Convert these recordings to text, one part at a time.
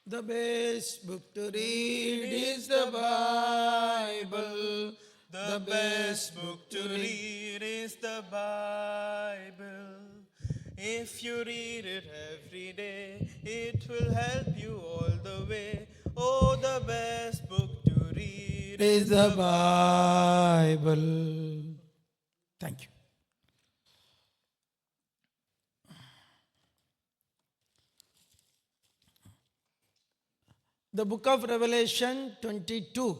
The best book to read is the Bible. The best book to read is the Bible. If you read it every day, it will help you all the way. Oh, the best book to read Is the Bible. Thank you. The book of Revelation 22.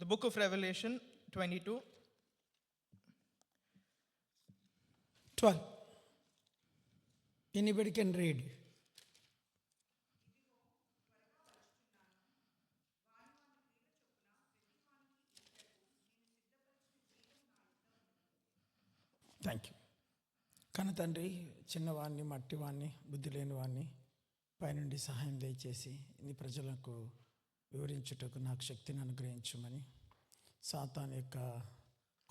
The book of Revelation 22. 12. Anybody can read. Thank you. కన్న తండ్రి, చిన్నవాడిని, మట్టివాడిని, బుద్ధి లేని వాడిని పైనుండి సహాయం దయచేసి నీ ప్రజలకు వివరించుటకు నాకు శక్తిని అనుగ్రహించమని, సాతాను యొక్క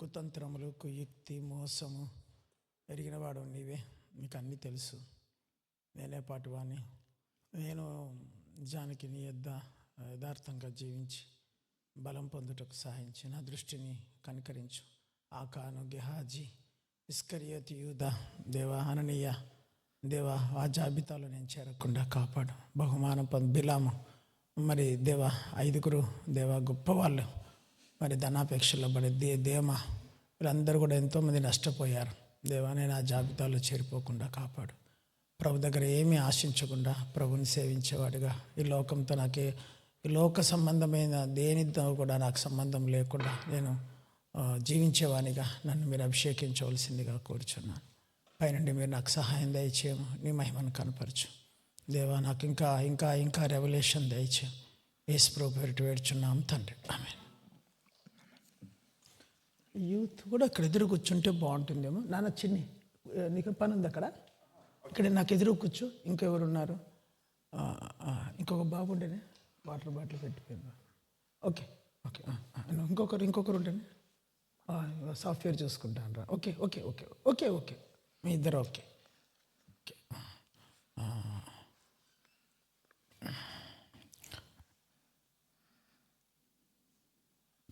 కుతంత్రములు, కుయుక్తి, మోసము ఎరిగినవాడు నీవే, నీకు అన్నీ తెలుసు. నేనే పాటువాణ్ణి. నేను నిజానికి నీ యొద్ద యథార్థంగా జీవించి బలం పొందుటకు సహాయించి నా దృష్టిని కనికరించు. ఆకాను, గెహాజీ, ఇస్కరియోతు, యూదా, దేవా, అననీయ, దేవా, ఆ జాబితాలో నేను చేరకుండా కాపాడు. బహుమానం బిలాము, మరి దేవా, 5 దేవా గొప్పవాళ్ళు, మరి ధనాపేక్షలో పడి దేమ, వీళ్ళందరూ కూడా ఎంతోమంది నష్టపోయారు. దేవా, నేను ఆ జాబితాలో చేరిపోకుండా కాపాడు. ప్రభు దగ్గర ఏమీ ఆశించకుండా ప్రభుని సేవించేవాడిగా, ఈ లోకంతో ఈ లోక సంబంధమైన దేనితో కూడా నాకు సంబంధం లేకుండా నేను జీవించేవానిగా నన్ను మీరు అభిషేకించవలసిందిగా కోరుచున్నాను. పైనుండి మీరు నాకు సహాయం దయచేయము, నీ మహిమను కనపరచు. దేవా, నాకు ఇంకా రెవల్యూషన్ దయచేయం. యేసు ప్రభు పేరిట వేడుచున్నాం తండ్రి, ఆమేన్. యూత్ కూడా ఇక్కడ ఎదురు కూర్చుంటే బాగుంటుందేమో. నాన్న చిన్ని, నీకు పని ఉంది అక్కడ, ఇక్కడ నాకు ఎదురు కూర్చో. ఇంకెవరు ఉన్నారు? ఇంకొక బాబు ఉండేనే, వాటర్ బాటిల్ పెట్టిపోయింది. ఓకే ఓకే, ఇంకొకరు ఉంటేనే సాఫ్ట్వేర్ చూసుకుంటాను రా. Okay okay okay okay okay, మీ ఇద్దరు okay okay.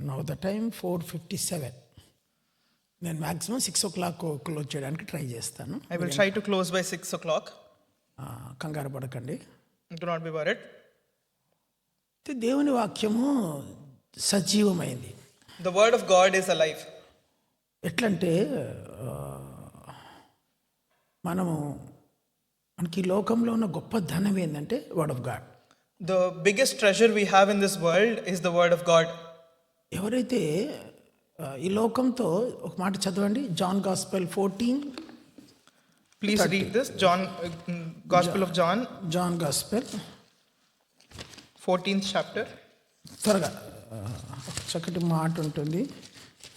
Now the time 4:57. నేను మ్యాక్సిమం 6 o'clock క్లోజ్ చేయడానికి ట్రై చేస్తాను. I will try to close by 6 o'clock. కంగారు పడకండి. Do not be worried. దేవుని వాక్యము సజీవమైంది. The word of God is alive. ఎట్లంటే మనకి లోకంలో ఉన్న గొప్ప ధనం ఏంటంటే word of God. The biggest treasure we have in this world is the word of God. ఎవరైతే ఈ లోకంతో, ఒక మాట చదవండి, John gospel 14. Please 30. Read this. Gospel of John. John gospel 14th chapter. త్వరగా, చక్కటి మాట ఉంటుంది.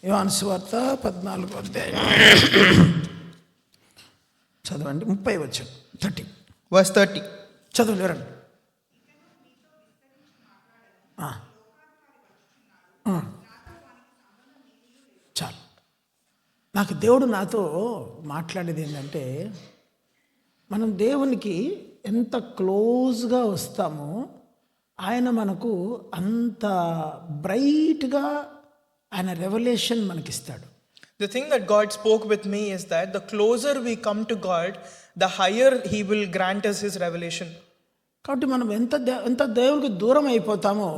యోహాను సువార్త 14వ అధ్యాయం చదవండి, 30 వచనం. 30 verse 30. చదవండి రండి. చాలు. నాకు దేవుడు నాతో మాట్లాడేది ఏంటంటే, మనం దేవునికి ఎంత క్లోజ్గా వస్తామో ఆయన మనకు అంత బ్రైట్గా ఆయన revolution మనకిస్తాడు. The thing that God spoke with me is that the closer we come to God, the higher He will grant us His revelation. కాబట్టి మనం ఎంత దేవునికి దూరం అయిపోతామో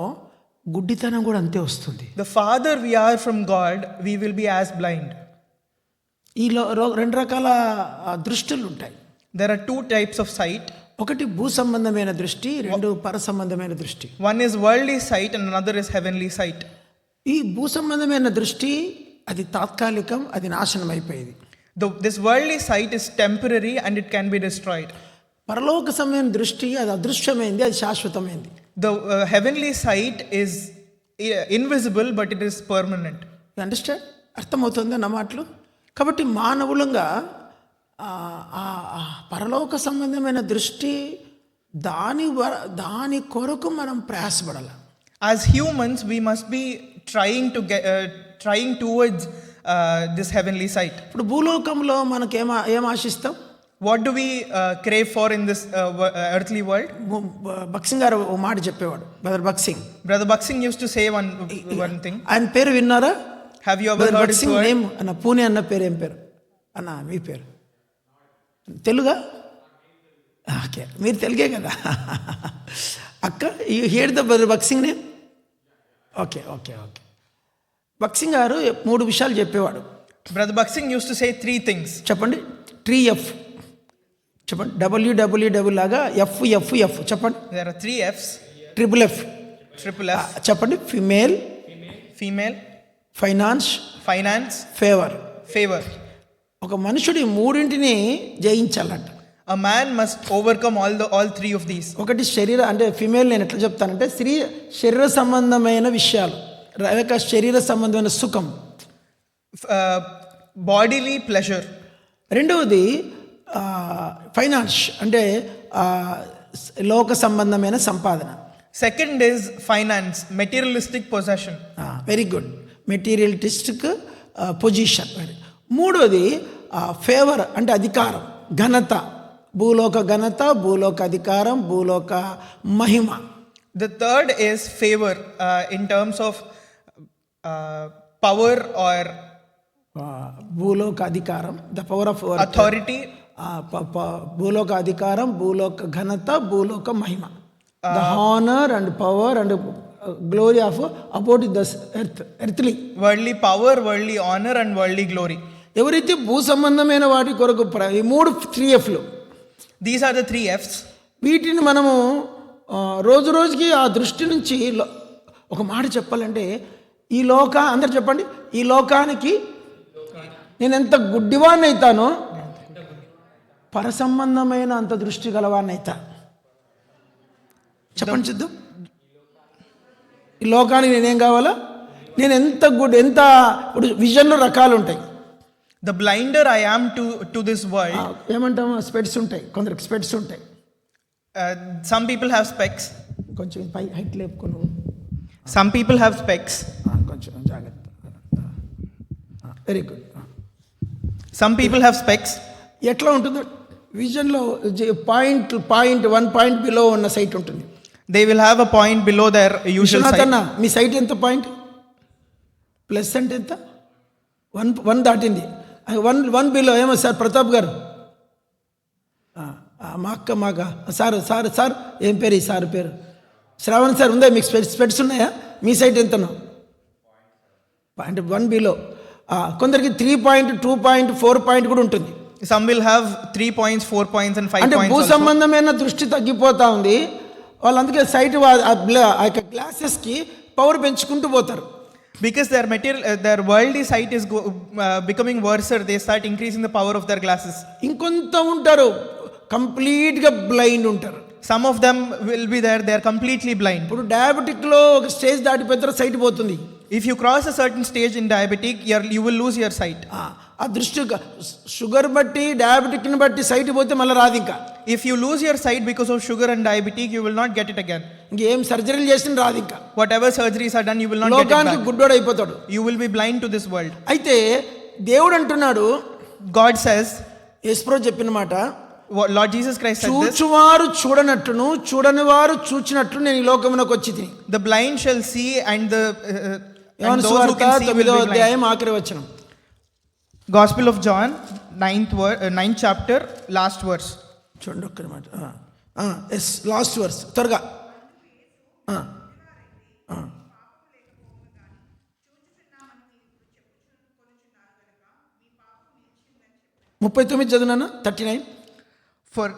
గుడ్డితనం కూడా అంతే వస్తుంది. The farther we are from God, we will be as blind. ఈ 2 రకాల దృష్టిలు ఉంటాయి. There are 2 types of sight. ఒకటి భూ సంబంధమైన దృష్టి, 2 పర సంబంధమైన దృష్టి. One is worldly sight and another is heavenly sight. ఈ భూ సంబంధమైన దృష్టి అది తాత్కాలికం, అది నాశనం అయిపోయేది. This worldly sight is temporary and it can be destroyed. పరలోక సంబంధమైన దృష్టి అది అదృశ్యమైంది, అది శాశ్వతమైంది. The heavenly sight is invisible but it is permanent. You understand? అర్థమవుతుందా నా మాటలు? కాబట్టి మానవులంగా పరలోక సంబంధమైన దృష్టి దాని కొరకు మనం ప్రయాసపడాలి. As humans, we must be trying towards this heavenly sight. ఇప్పుడు భూలోకంలో మనకి ఏం ఆశిస్తాం? What do we crave for in this earthly world? బక్సింగ్ గారు ఓ మాట చెప్పేవాడు, brother బక్సింగ్. Brother Buxing used to say one thing. ఆయన పేరు విన్నారా? Have you ever brother heard his బక్సింగ్ word? Name అన్న, పూణే అన్న పేరు ఏం పేరు అన్న? మీ పేరు తెలుగా? ఓకే, మీరు తెలుగే కదా అక్క. యూ హియర్ ద బ్రదర్ బక్సింగ్ నేమ్? Okay okay okay. బక్సింగ్ గారు 3 విషయాలు చెప్పేవాడు. Brother Buxing used to say 3 things. చెప్పండి. 3F చెప్పండి. WWW లాగా ఎఫ్ ఎఫ్ ఎఫ్ చెప్పండి. There are 3 F's. Triple F Triple F. చెప్పండి. Female, Female, finance, finance, favour. favor. ఒక మనుషుడు ఈ 3ంటిని జయించాలంట. A man must overcome all 3 of these. ఒకటి శరీర, అంటే ఫిమేల్ నేను ఎట్లా చెప్తానంటే శరీర సంబంధమైన విషయాలు, లేక శరీర సంబంధమైన సుఖం. Bodily pleasure. రెండవది ఫైనాన్స్, అంటే లోక సంబంధమైన సంపాదన. Second is finance, materialistic possession. Very good. Materialistic position. మూడోది ఫేవర్, అంటే అధికారం, ఘనత, భూలోక ఘనత, భూలోక అధికారం, భూలోక మహిమ. The third is favor in terms of power or భూలోక అధికారం, ద పవర్ ఆఫ్ authority. భూలోక అధికారం, భూలోక ఘనత, భూలోక మహిమ. The honour and power and glory of about the earthly. Worldly power, worldly honor and worldly glory. ఎవరైతే భూ సంబంధమైన వాటి కొరకు ఈ 3Fలు, These are the 3 F's. వీటిని మనము రోజు రోజుకి ఆ దృష్టి నుంచి ఒక మాట చెప్పాలంటే, ఈ అందరు చెప్పండి, ఈ లోకానికి నేను ఎంత గుడ్డివాన్ని అవుతానో పరసంబంధమైన అంత దృష్టి గలవాన్ని అవుతా. చెప్పండి చూద్దాం. ఈ లోకానికి నేనేం కావాలా? నేను ఎంత ఇప్పుడు విజన్లో రకాలు ఉంటాయి. The blinder I am to this world. ఏమంటాము? స్పెట్స్ ఉంటాయి, కొందరికి స్పెట్స్ ఉంటాయి. Some people have specs. కొంచెం పై హైట్ లేపుకొని, Some people have specs. కొంచెం జాగ్రత్త. Very good. Some people have specs. ఎట్లా ఉంటుందో విజన్లో పాయింట్ 1 పాయింట్ బిలో ఉన్న సైట్ ఉంటుంది. They will have a point below their usual sight. అన్న, మీ సైట్ ఎంత పాయింట్? ప్లస్ అంటే ఎంత? 1 దాటింది. 1 బిలో. ఏమో సార్ ప్రతాప్ గారు, మా అక్క సార్ ఏం పేరు? ఈ సార్ పేరు శ్రావణ్ సార్. ఉందా మీకు స్పెట్స్ ఉన్నాయా? మీ సైట్ ఎంతనో? అంటే 1 బిలో. కొందరికి 3 పాయింట్, 2 పాయింట్, 4 పాయింట్ కూడా ఉంటుంది. Some will have 3 points, 4 points and 5 అంటే points భూ also. సంబంధమైన దృష్టి తగ్గిపోతా ఉంది. వాళ్ళు అందుకే సైట్ ఆ యొక్క గ్లాసెస్కి పవర్ పెంచుకుంటూ పోతారు. Because their worldly sight is becoming worse, they start increasing the power of their glasses. ఇంకొంత ఉంటారు కంప్లీట్గా బ్లైండ్ ఉంటారు. Some of them will be there, they are completely blind. ఇప్పుడు డయాబెటిక్లో ఒక స్టేజ్ దాటిపోయిన తర్వాత సైట్ పోతుంది. If you cross a certain stage in diabetic, you will lose your sight. ఆ దృష్టి షుగర్ బట్టి, డయాబెటిక్ని బట్టి సైట్ పోతే మళ్ళీ రాదు. ఇంకా If you lose your sight because of sugar and diabetic, you will not get it again. ఇంకేం సర్జరీలు చేసిన రాదు. ఇంకా Whatever surgeries are done, you will not get it లోకానికి back. గుడ్డోడు అయిపోతాడు. You will be blind to this world. అయితే దేవుడు అంటున్నాడు, God says, యేసుప్రభు చెప్పిన మాట, Lord Jesus Christ said this, చూచువారు చూడనట్టును, చూడని వారు చూచినట్లు నేను ఈ లోకమునకు వచ్చి తిని. the blind shall see and యోహాను those who సువార్త can see will 9వ be blind. అధ్యాయం ఆఖరి వచనం. Gospel of John, 9th chapter, last verse. చూడండి ఒక్కమాట. ఎస్, లాస్ట్ వర్స్ త్వరగా. ముప్పై 39 చదువునా? 39. For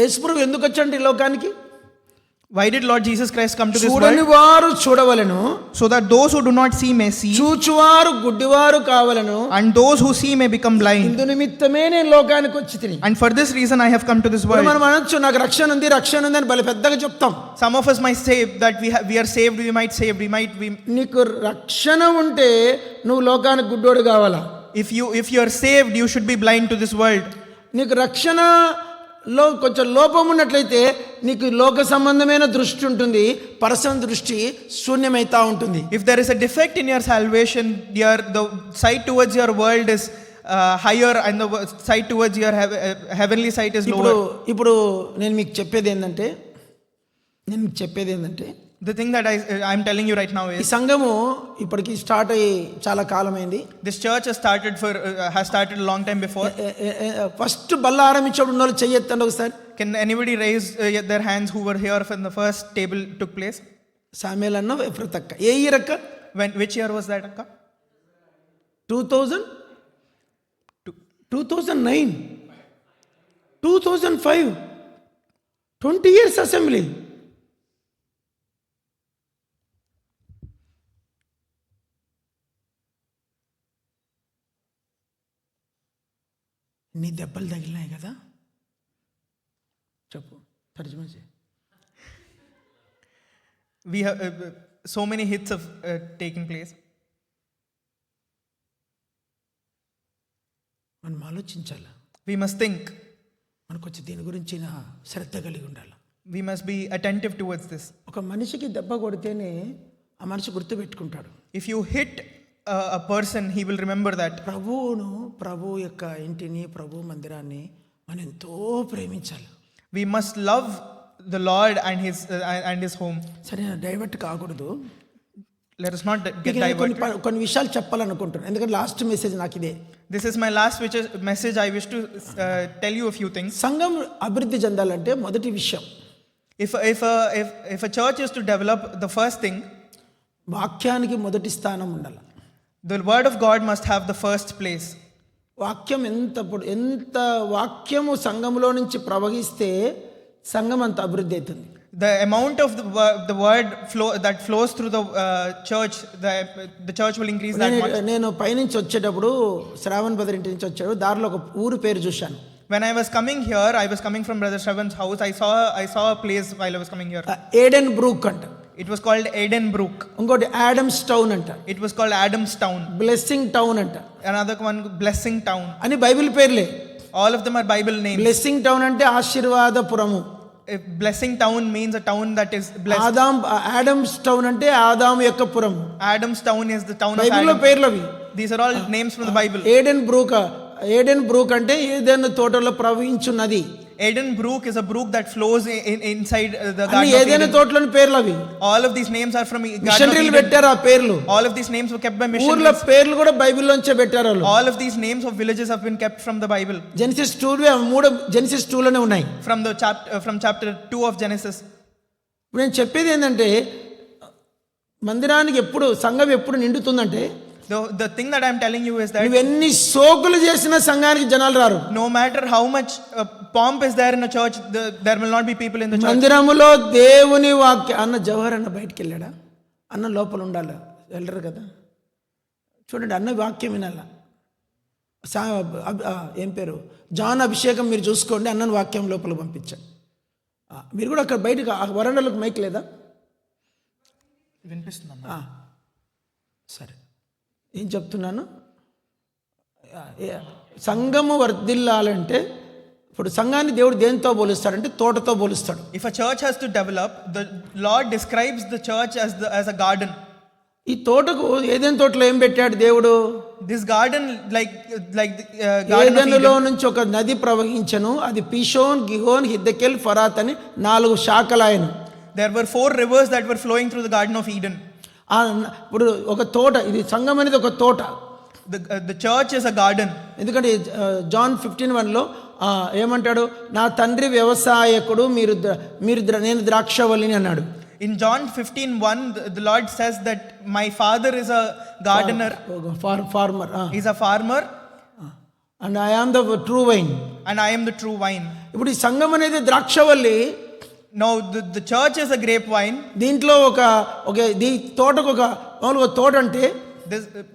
యేసుప్రభు ఎందుకు వచ్చాడు ఈ లోకానికి? why did Lord Jesus Christ come to this చూడని world? వారు చూడవలెను, So that those who do not see may see, చూచువారు గుడ్డివారు కావలను, and those who see may become blind. ఇందు నిమిత్తమే నేను లోకానికి వచ్చి తిని. And for this reason I have come to this ఇప్పుడు world. మనం అనొచ్చు, నాకు రక్షణ ఉంది అని బలి పెద్దగా చెప్తాం. Some of us might say that we are saved, we might saved, we నీకు రక్షణ ఉంటే నువ్వు లోకానికి గుడ్డోడు కావాలా? if you are saved, you should be blind to this world. నీకు రక్షణ కొంచెం లోపం ఉన్నట్లయితే నీకు లోక సంబంధమైన దృష్టి ఉంటుంది, పరసన దృష్టి శూన్యమైతా ఉంటుంది. If there is a defect in your salvation, the sight towards your world is higher and the sight towards your heavenly sight is lower. ఇప్పుడు నేను మీకు చెప్పేది ఏంటంటే The thing that I'm telling you right now ఈ is సంఘము ఇప్పటికి start అయ్యి చాలా కాలమైంది. this church has started a long time before. First బల్ల ఆరంభించినప్పుడు ఉన్న వాళ్ళు చెయ్యొద్దండి ఒకసారి. Can anybody raise their hands who were here when the first table took place? Samel అన్న ఎఫ్రతక్క ఏ ఇయర్ అక్క? Which year was that, akka? 2009, 2005, 20 years assembly. నీ దెబ్బలు తగిలినాయి కదా, చెప్పు తర్జుమా చేయి. We have so many hits have taken place. మనం ఆలోచించాలి, We must think. మనకు వచ్చి దీని గురించి శ్రద్ధ కలిగి ఉండాలి. We must be attentive towards this. ఒక మనిషికి దెబ్బ కొడితేనే ఆ మనిషి గుర్తుపెట్టుకుంటాడు. If you hit a person, he will remember that. ప్రభు యొక్క ఇంటిని, ప్రభు మందిరాన్ని మనం ఎంతో ప్రేమించాలి. We must love the Lord and his home. సరే, డైవర్ట్ కాకూడదు. Let us not get diverted. కొన్ని విషయాలు చెప్పాలనుకుంటున్నాను, ఎందుకంటే లాస్ట్ మెసేజ్ నాకు ఇదే. This is my last message. I wish to tell you a few things. సంఘం అభివృద్ధి చెందాలంటే మొదటి విషయం, If a church is to develop, the first thing, వాక్యానికి మొదటి స్థానం ఉండాలి. the word of God must have the first place. వాక్యం ఎంత వాక్యము సంఘంలో నుంచి ప్రవహిస్తే సంఘం అంత అభివృద్ధి అవుతుంది. The amount of the word that flows through the church, the church will increase that much. నేను పైనుంచి వచ్చేటప్పుడు శ్రావణ్ బ్రదర్ ఇంటి నుంచి వచ్చేటప్పుడు దారిలో ఒక ఊరు పేరు చూశాను. When I was coming here, I was coming from Brother Shravan's house. I saw a place while I was coming here. Eden Brook అంట. It was called Eden Brook. ఇంకోటి ఆడమ్స్ టౌన్ అంట. It was called Adam's Town. Blessing Town అంట. Another one, Blessing Town. అని Bible పేర్లే. All of them are Bible names. Blessing Town అంటే ఆశీర్వాదపురము. Blessing Town means a town that is blessed. Adam's Town అంటే ఆదాము యొక్క పురం. Adam's Town is the town of బైబిల్లో Adam. పేర్లవి. These are all names from the Bible. Aiden Brooke అంటే ఏదైనా తోటలో ప్రవహించున్నది. Eden Brook is a brook that flows inside the అని garden of ఏదైనా Eden. తోటలోని పేర్లు అవి. All of these names are from garden of మిషనరీలు Eden. పెట్టారు ఆ పేర్లు. All of these names were kept by ఊర్ల missionaries. పేర్లు కూడా బైబిల్లోంచే పెట్టారు వాళ్ళు. All of these names of villages have been kept from the Bible. Genesis 2లోనే ఉన్నాయి. From chapter 2 of Genesis. ఇప్పుడు నేను చెప్పేది ఏంటంటే మందిరానికి సంఘం ఎప్పుడు నిండుతుందంటే, The thing that I'm telling you is that నువ్వు ఎన్ని సోకులు చేసినా సంఘానికి జనాలు రారు. no matter how much pomp is there in a church, there will not be people in the church. మందిరములో దేవుని వాక్యం అన్న జవహర్ అన్న బయటికి వెళ్ళాడా? అన్న లోపల ఉండాలి, వెళ్ళరు కదా. చూడండి, అన్న వాక్యం వినాల. ఏం పేరు, జాన్ అభిషేకం మీరు చూసుకోండి, అన్నను వాక్యం లోపల పంపించాడు. మీరు కూడా అక్కడ బయటకు వరండాలకు మైక్ లేదా? వినిపిస్తుందా? సరే, ఏం చెప్తున్నాను, సంఘము వర్ధిల్లాలంటే ఇప్పుడు సంఘాన్ని దేవుడు దేనితో పోలుస్తాడంటే తోటతో పోలుస్తాడు. If a church has to develop, the Lord describes the church as a garden. ఈ తోటకు ఏదైనా తోటలో ఏం పెట్టాడు దేవుడు? This garden like garden of ఏదెనులో Eden. నుంచి ఒక నది ప్రవహించను, అది పిషోన్, గిహోన్, హిద్దెకెల్, ఫరాత్ అని 4 శాఖలాయను. There were 4 rivers that were flowing through the garden of Eden. ఇప్పుడు ఒక తోట, ఇది సంఘం అనేది ఒక తోట. The church is a garden. ఎందుకంటే జాన్ 15:1లో ఏమంటాడు, నా తండ్రి వ్యవసాయకుడు, నేను ద్రాక్షవల్లిని అన్నాడు. In John 15:1, the Lord says that my father is a gardener. Farmer. He's a farmer. And I am the true vine. And I am the true vine. ఇప్పుడు ఈ సంఘం అనేది ద్రాక్షవల్లి. Now the church is a grapevine. దీంట్లో ఒక తోటకు ఒక తోట అంటే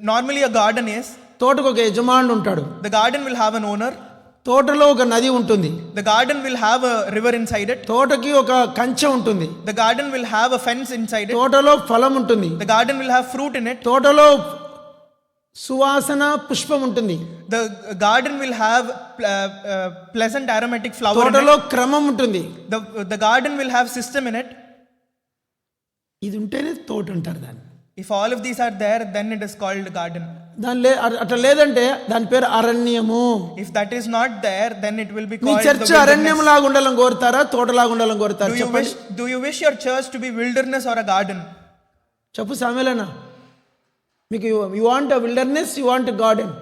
normally a garden is, తోటకు ఒక యజమానుడు ఉంటాడు. the garden will have an owner. తోటలో ఒక నది ఉంటుంది. The garden will have a river inside it. తోటకి ఒక కంచె ఉంటుంది. The garden will have a fence inside it. తోటలో ఫలం ఉంటుంది. The garden will have fruit in it. తోటలో సువాసన పుష్పం ఉంటుంది. The garden will have pleasant aromatic flower in it. తోటలో క్రమం ఉంటుంది. The garden will have system in it. ఇది ఉంటేనే తోట అంటారు దాన్ని. If all of these are there, then it is called garden. అట్లా లేదంటే దాని పేరు అరణ్యము. If that is not there, then it will be me called church the అరణ్యం wilderness. లాగా ఉండాలని కోరుతారా, తోటలాగా ఉండాలని కోరుతారా? Do you wish your church to be wilderness or a garden? చెప్పు సామెలనా, మీకు you want a wilderness, you want garden?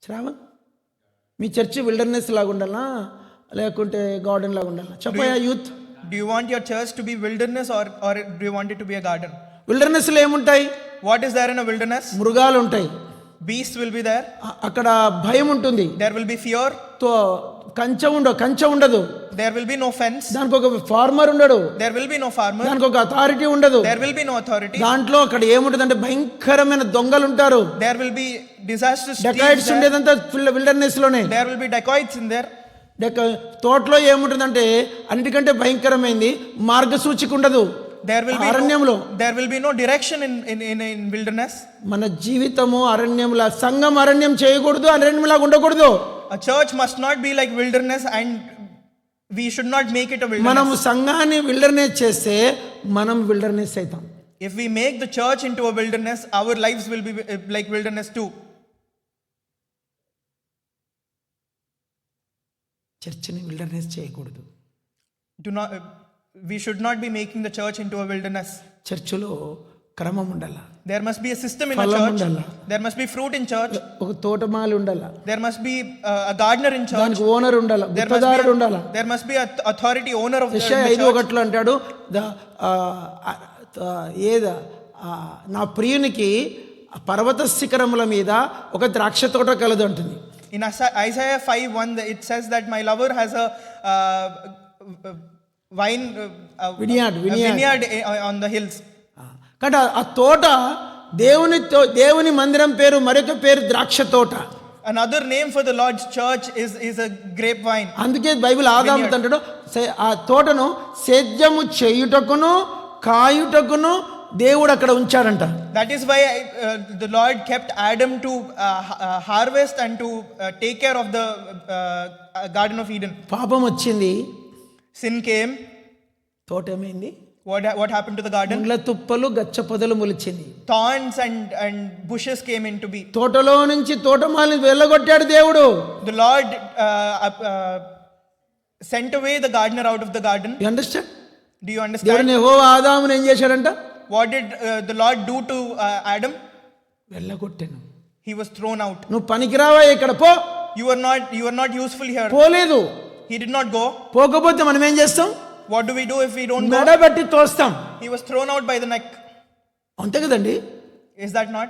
Shravan, me church wilderness లాగా ఉండాలా లేకుంటే garden లాగా ఉండాలా? చెప్పయా youth. Do you want your church to be wilderness or do you want it to be a garden? Wilderness లో ఏముంటాయి? What is there in a wilderness? మృగాలు ఉంటాయి, Beasts will be there. అక్కడ భయం ఉంటుంది, There will be fear. కంచె ఉండదు, There will be no fence. దానికి ఒక ఫార్మర్ ఉండడు, There will be no farmer. దానికి ఒక అథారిటీ ఉండదు. There will be no authority. దాంట్లో అక్కడ ఏముంటుంది అంటే భయంకరమైన దొంగలు ఉంటారు. There will be disastrous dacoits thieves there. ఉండేదంతా విల్డర్నెస్ లోనే. There will be dacoits in there. తోటలో ఏముంటుందంటే అన్నిటికంటే భయంకరమైంది మార్గసూచిక ఉండదు. అరణ్యంలో there will be no direction in wilderness. మన జీవితము అరణ్యంలా, సంఘం అరణ్యం చేయకూడదు, అరణ్యంలాగా ఉండకూడదు. A church must not be like wilderness and we should not make it a wilderness. మనం సంఘాన్ని విల్డర్నెస్ చేస్తే మనం విల్డర్నెస్ అవుతాం. If we make the church into a wilderness, our lives will be like wilderness too. చర్చిని wilderness చేయకూడదు. We should not be making the church into a wilderness. చర్చిలో క్రమం ఉండాలా, There must be a system in a ఫలం church. ఉండాలా, There must be fruit in church. ఒక తోటమాలి ఉండాలా, There must be a gardener in church. దానికి owner ఉండాలా, There must గుత్తదారుడు ఉండాలా. be an authority owner of the యెషయా church. 5:1 అంటాడు, నా ప్రియునికి పర్వత శిఖరముల మీద ఒక ద్రాక్ష తోట కలదు అంటుంది. In Isaiah 5:1, it says that my lover has a vineyard on the hills. కాబట్టి ఆ తోట దేవుని మందిరం పేరు, మరొక పేరు ద్రాక్ష తోట. Another name for the Lord's church is a grapevine. అందుకే బైబిల్ ఆదాము అంటాడు, ఆ తోటను సేద్యము చేయుటకును కాయుటకును దేవుడు అక్కడ ఉంచాడంట. That is why the Lord kept Adam to harvest and to take care of the Garden of Eden. పాపం వచ్చింది, Sin came. తోట ఏమైంది? What happened to the garden? ముండ్ల తుప్పలు గచ్చ పొదలు మొలిచింది. Thorns and bushes came into be. తోటలో నుంచి తోటమాలిని వెళ్ళగొట్టాడు దేవుడు. The Lord sent away the gardener out of the garden. You understand? Do you understand? దేవుడు యెహోవా ఆదామును ఏం చేశాడంట? What did the Lord do to Adam? వెళ్ళగొట్టాను. He was thrown out. నువ్వు పనికిరావా ఇక్కడ, పో. You are not useful here. పోలేదు. He did not go. పోకపోతే మనం ఏం చేస్తాం? What do we do if we don't go? మెడబెట్టి తోస్తాం. He was thrown out by the neck. అంతే కదండి. Is that not?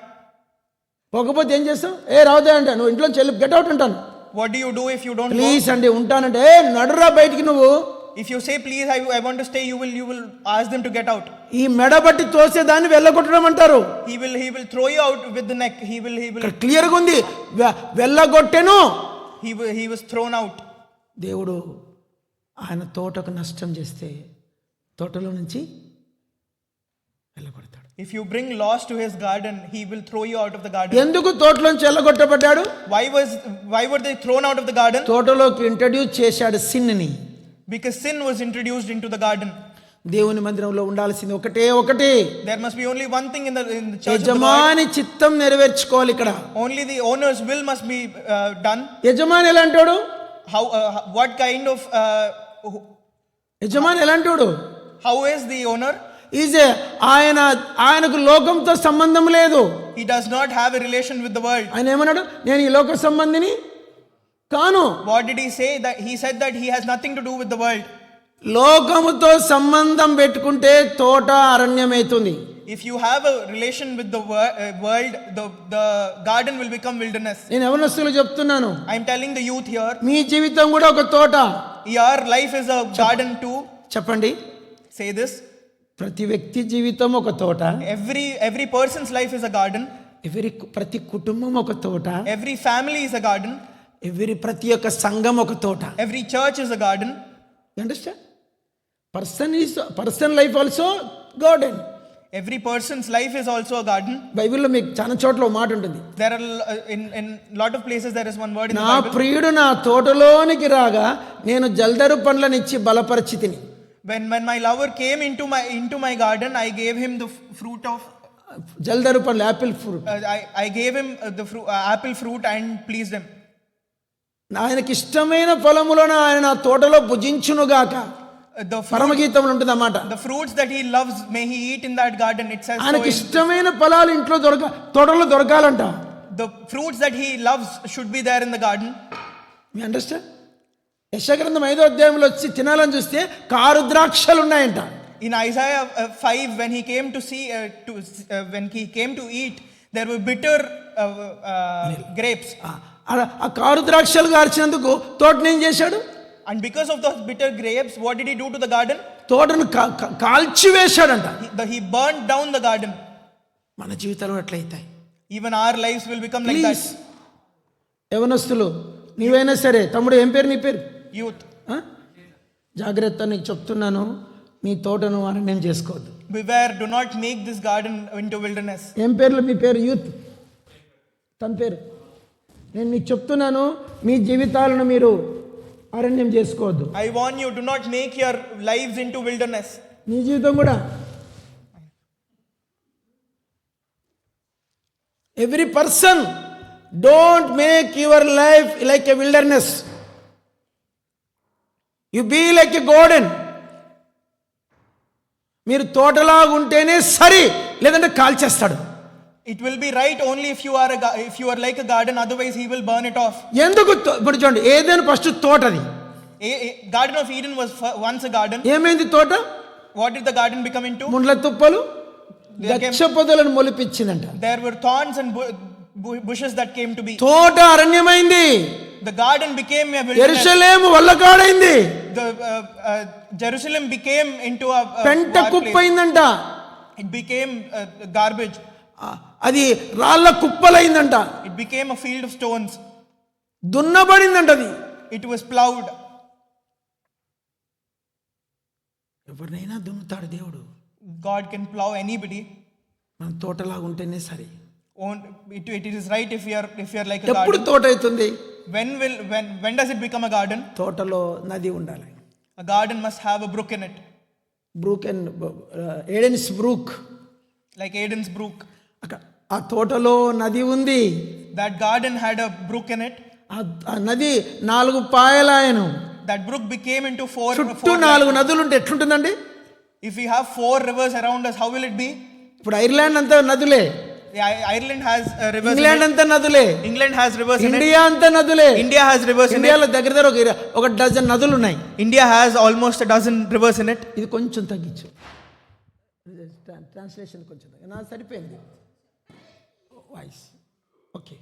పోకపోతే ఏం చేస్తాం? రావుదా అంటే నువ్వు ఇంట్లో చెల్లి గెట్ అవుట్ అంటాను. What do you do if you don't go? Please అండి ఉంటానంటే నడురా బయటికి. నువ్వు If you say please I want to stay, you will ask them to get out. ఈ మెడబట్టి తోసేదాన్ని వెళ్ళగొట్టడం అంటారు. He will throw you out with the neck. He will clear గా ఉంది, వెళ్ళగొట్టెను. He was thrown out. దేవుడు ఆయన తోటకు నష్టం చేస్తే తోటలో నుంచి వెళ్ళగొడతాడు. If you bring loss to his garden, he will throw you out of the garden. ఎందుకు తోటలోంచి వెళ్ళగొట్టబడ్డాడు? Why were they thrown out of the garden? తోటలోకి ఇంట్రడ్యూస్ చేశాడు సిన్ ని. Because sin was introduced into the garden. దేవుని మందిరంలో ఉండాల్సింది ఒకటి. There must be only one thing in the church of the యజమాని చిత్తం నెరవేర్చుకోవాలి ఇక్కడ. Only the owner's will must be done. యజమాని ఎలాంటోడు? What kind of యజమాని ఎలాంటోడు? how is the owner? ఆయనకు లోకంతో సంబంధం లేదు. He does not have a relation with the world. ఆయన ఏమన్నాడు? నేను ఈ లోక సంబంధిని కాను. What did he say? That he said that he has nothing to do with the world. లోకముతో సంబంధం పెట్టుకుంటే తోట అరణ్యమైతుంది. If you have a relation with the world, the garden will become wilderness. నేను యవనస్తులకు చెప్తున్నాను, I am telling the youth here, మీ జీవితం కూడా ఒక తోట. your life is a garden too. చెప్పండి. Say this. ప్రతి వ్యక్తి జీవితం ఒక తోట. Every person's life is a garden. ప్రతి కుటుంబం ఒక తోట. Every family is a garden. ప్రతి ఒక్క సంఘం ఒక తోట. Every church is a garden. You understand? Person life also garden. Every person's life is also a garden. బైబిల్లో మీకు చాలా చోట్ల ఒక మాట ఉంటుంది, There are in lot of places there is one word in the నా Bible. ప్రియుడు నా తోటలోనికి రాగా నేను జల్దరు పండ్లనిచ్చి బలపరిచితిని. When my lover came into my garden, I gave him the fruit of జల్దరు పండ్లు, Apple fruit. I gave him the apple fruit and pleased him. ఆయనకి ఇష్టమైన ఫలములను ఆయన నా తోటలో భుజించునుగాక. పరమగీతంలో ఉంటుంది అన్నమాట. The fruits that he loves may he eat in that garden. It says so ఆయనకి ఇష్టమైన ఫలాలు ఇంట్లో తోటలో దొరకాలంట. the fruits that he loves should be there in the garden. Me understand? యెషయా 5వ అధ్యాయంలో వచ్చి తినాలని చూస్తే కారు ద్రాక్షలు ఉన్నాయంట. In Isaiah 5, when he came to see when he came to eat, there were bitter grapes. ఆ కారు ద్రాక్షలు గార్చినందుకు తోటను ఏం చేశాడు? And because of those bitter grapes, what did he do to the garden? తోటను కాల్చివేశాడంట. He burned down the garden. మన జీవితాలు ఎట్లయితాయి? Even our lives will become like that. యవనస్తులు నీవైనా సరే, తమ్ముడు ఏం పేరు నీ పేరు? Youth, జాగ్రత్త, నీకు చెప్తున్నాను, నీ తోటను అరణ్యం చేసుకోవద్దు. beware, do not make this garden into wilderness. ఏం పేర్లు మీ పేరు? యూత్, తన పేరు. నేను నీకు చెప్తున్నాను, మీ జీవితాలను మీరు అరణ్యం చేసుకోవద్దు. I warn you, do not make your lives into wilderness. నీ జీవితం కూడా. Every person, don't make your life like a wilderness. You be like a garden. మీరు తోటలాగా ఉంటేనే సరి, లేదంటే కాల్చేస్తాడు. It will be right only if you are like a garden, otherwise he will burn it off. ఎందుకు? ఇప్పుడు చూడండి, ఏదైనా first తోటది. Garden of Eden was once a garden. ఏమైంది తోట? What did the garden become into? ముండ్ల తుప్పలు, గచ్చ పొదలను మొలిపించిందంట. There were thorns and bushes that came to be. తోట అరణ్యమైంది. The garden became a wilderness. యెరూషలేము వల్లకాడైంది. The Jerusalem became into a పెంట కుప్పైందంట. It became garbage. అది రాళ్ళ కుప్పలైందంట. It became a field of stones. దున్నబడిందంట. అది It was plowed. ఎవరినైనా దున్నుతాడు దేవుడు. God can plow anybody. మన తోటలాగా ఉంటేనే సరి. It is right if you are like a garden. ఎప్పుడు తోట అవుతుంది? When does it become a garden? తోటలో నది ఉండాలి. A garden must have a brook in it. Brook and Eden's brook, Like Eden's brook. ఆ తోటలో నది ఉంది. That garden had a brook in it. ఆ నది 4 పాయలాయను. That brook became into four. చుట్టూ 4 నదులు ఉంటే ఎట్లుంటుందండి? If we have 4 rivers around us, how will it be? ఇప్పుడు ఐర్లాండ్ అంతా నదులే. Ireland has rivers. ఇంగ్లాండ్ అంతా నదులే. England has rivers in it. India అంతా నదులే. India has rivers in it. ఇండియాలో దగ్గర ఒక డజన్ నదులు ఉన్నాయి. India has almost a dozen rivers in it. ఇది కొంచెం తగ్గించు, ట్రాన్స్లేషన్ కొంచెం నా సరిపోయింది వాయిస్. ఓకే,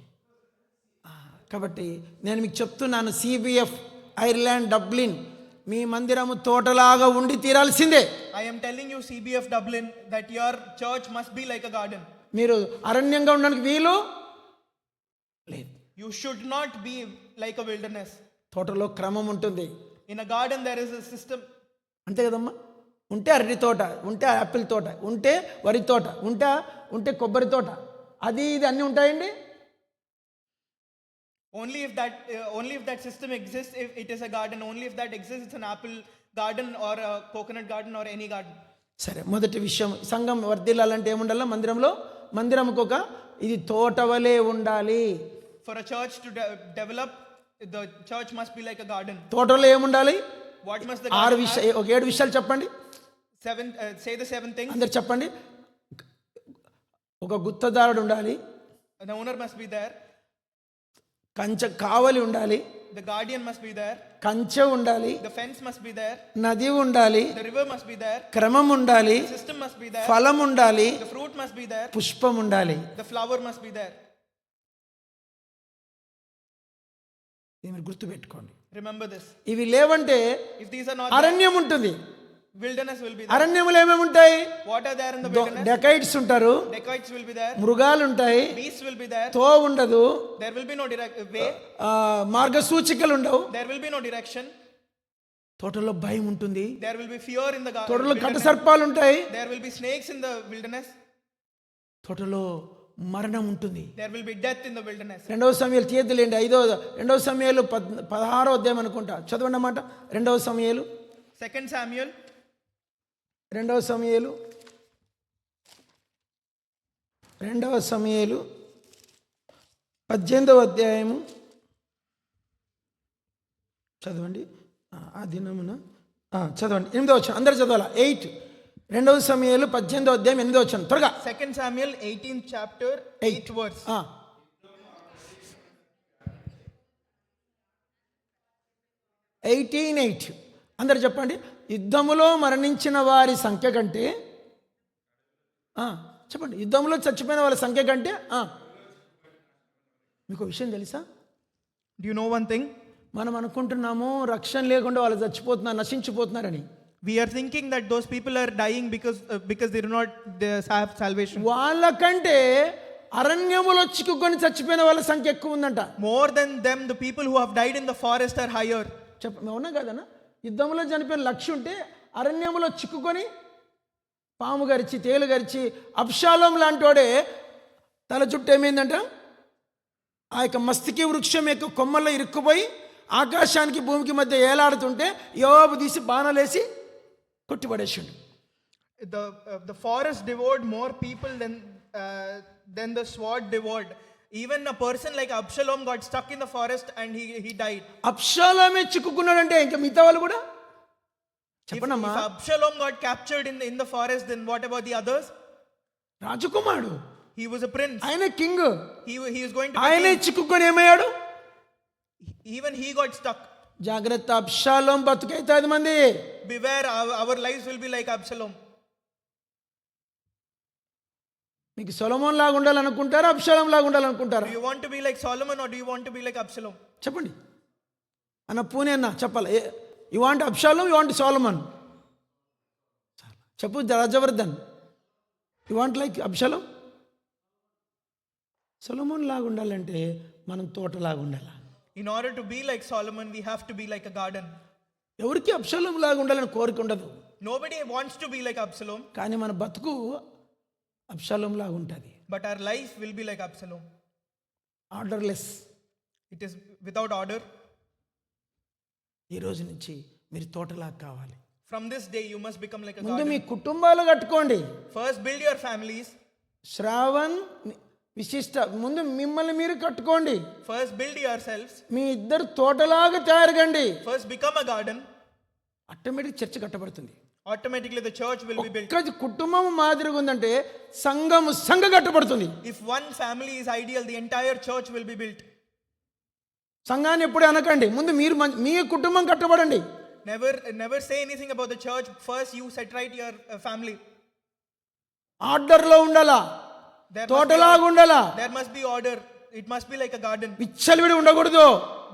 కాబట్టి నేను మీకు చెప్తున్నాను, CBF ఐర్లాండ్ డబ్లిన్ మీ మందిరము తోటలాగా ఉండి తీరాల్సిందే. I am telling you, CBF Dublin, that your church must be like a garden. మీరు అరణ్యంగా ఉండడానికి వీలు లేదు. You should not be like a wilderness. తోటలో క్రమం ఉంటుంది. In a garden there is a system. అంతే కదమ్మా. ఉంటే అరటి తోట, ఉంటే యాపిల్ తోట, ఉంటే వరి తోట, ఉంటే కొబ్బరి తోట, అది ఇది అన్నీ ఉంటాయండి. Only if that system exists, if it is a garden. Only if that exists, it's an apple garden or a coconut garden or any garden. సరే, మొదటి విషయం, సంఘం వర్ధిల్లాలంటే ఏముండాలి? మందిరంకు ఒక ఇది తోట వలె ఉండాలి. For a church to develop, the church must be like a garden. తోటలో ఏముండాలి? What must the garden have? 7 విషయాలు చెప్పండి. Say the 7 things. అందరు చెప్పండి. ఒక గుత్తదారుడు ఉండాలి. The owner must be there. కంచె కావలి ఉండాలి. The guardian must be there. కంచె ఉండాలి. The fence must be there. నది ఉండాలి. The river must be there. క్రమం ఉండాలి. The system must be there. ఫలం ఉండాలి. The fruit must be there. పుష్పం ఉండాలి. The flower must be there. ఇది మీరు గుర్తుపెట్టుకోండి. Remember this. ఇవి లేవంటే If these are not అరణ్యం ఉంటుంది. there, wilderness will be there. అరణ్యంలో ఏమేమి ఉంటాయి? What are there in the wilderness? డెకైట్స్ ఉంటారు. Dacoits will be there. మృగాలు ఉంటాయి. Beasts will be there. తో ఉండదు. There will be no way. మార్గసూచికలు ఉండవు. There will be no direction. తోటలో భయం ఉంటుంది, There will be fear in the తోటలో కట్ట wilderness. సర్పాలు ఉంటాయి, There will be snakes in the wilderness. తోటలో మరణం ఉంటుంది. There will be death in the wilderness. 2 సమూయేలు చేతులేండి 2 సమూయేలు 16వ అధ్యాయం అనుకుంటా, చదవండి అన్నమాట. 2 సమూయేలు 2 Samuel 2 సమూయేలు 18వ అధ్యాయము చదవండి. ఆ దినమున చదవండి 8వ వచనం, అందరు చదవాలా. 8 2 సమూయేలు 18వ అధ్యాయం 8వ వచనం, త్వరగా. 2 Samuel 18th chapter 8th verse. 18:8 అందరు చెప్పండి. యుద్ధములో మరణించిన వారి సంఖ్య కంటే చెప్పండి, యుద్ధంలో చచ్చిపోయిన వాళ్ళ సంఖ్య కంటే మీకు విషయం తెలుసా? Do you know one thing? మనం అనుకుంటున్నాము రక్షణ లేకుండా వాళ్ళు చచ్చిపోతున్నారు, నశించిపోతున్నారని. We are thinking that those people are dying because they do not have salvation. వాళ్ళకంటే అరణ్యములో చిక్కుకొని చచ్చిపోయిన వాళ్ళ సంఖ్య ఎక్కువ ఉందంట. More than them, the people who have died in the forest are higher. అవునా కదనా? యుద్ధంలో చనిపోయిన 1,00,000 ఉంటే అరణ్యములో చిక్కుకొని పాము గరిచి తేలు గరిచి అబ్షాలోం లాంటోడే తల చుట్టూ ఏమైందంట, ఆ యొక్క మస్తికి వృక్షం యొక్క కొమ్మల్లో ఇరుక్కుపోయి ఆకాశానికి భూమికి మధ్య ఏలాడుతుంటే యోబు తీసి బాణాలేసి కొట్టిపడేసిండు. The forest devoured more people than the sword devoured. Even a person like Absalom got stuck in the forest and he died. అబ్షాలోమే చిక్కుకున్నాడంటే ఇంకా మిగతా వాళ్ళు కూడా చెప్పనమ్మా. If Absalom got captured in the forest, then what about the others? రాజకుమారుడు, He was a prince. ఆయన king, He is going to be ఆయనే king. చిక్కుకొని ఏమయ్యాడు? Even he got stuck. జాగ్రత్త, అబ్షాలోం బతుకైతే 10 మంది. Beware, our lives will be like Absalom. మీకు సొలొమోన్ లాగా ఉండాలనుకుంటారా, Absalom లాగా ఉండాలనుకుంటారా? Do you want to be like Solomon or do you want to be like Absalom? చెప్పండి అన్న, పూణే అన్న చెప్పాలి. You want Absalom, you want Solomon? చెప్పు Rajavardhan, you want like Absalom? Solomon లాగా ఉండాలంటే మనం తోటలాగా ఉండాలి. In order to be like Solomon, we have to be like a garden. ఎవరికి అబ్షాలోం లాగా ఉండాలని కోరిక ఉండదు, Nobody wants to be like Absalom, కానీ మన బతుకు అబ్షాలోం లాగా ఉంటుంది. but our life will be like Absalom. Odourless. It is without order. ఈ రోజు నుంచి మీరు తోటలాగా కావాలి. From this day, you must become like a ముందు మీ garden. కుటుంబాలు కట్టుకోండి. First, build your families. Shravan విశిష్ట, ముందు మిమ్మల్ని మీరు కట్టుకోండి. First, build yourselves. మీ ఇద్దరు తోటలాగా తయారుగండి. First, become a garden. Automatic చర్చ కట్టబడుతుంది. Automatically, the church will be built. ఒక్క కుటుంబం మాదిరిగా ఉందంటే సంఘ కట్టబడుతుంది. If one family is ideal, the entire church will be built. సంఘాన్ని ఎప్పుడే అనకండి, ముందు మీరు మీ కుటుంబం కట్టబడండి. Never say anything about the church. First, you set right your family. ఆర్డర్లో ఉండాలా, తోటలాగా ఉండాలా. There must be order. It must be like a garden. విచ్చలవిడి ఉండకూడదు.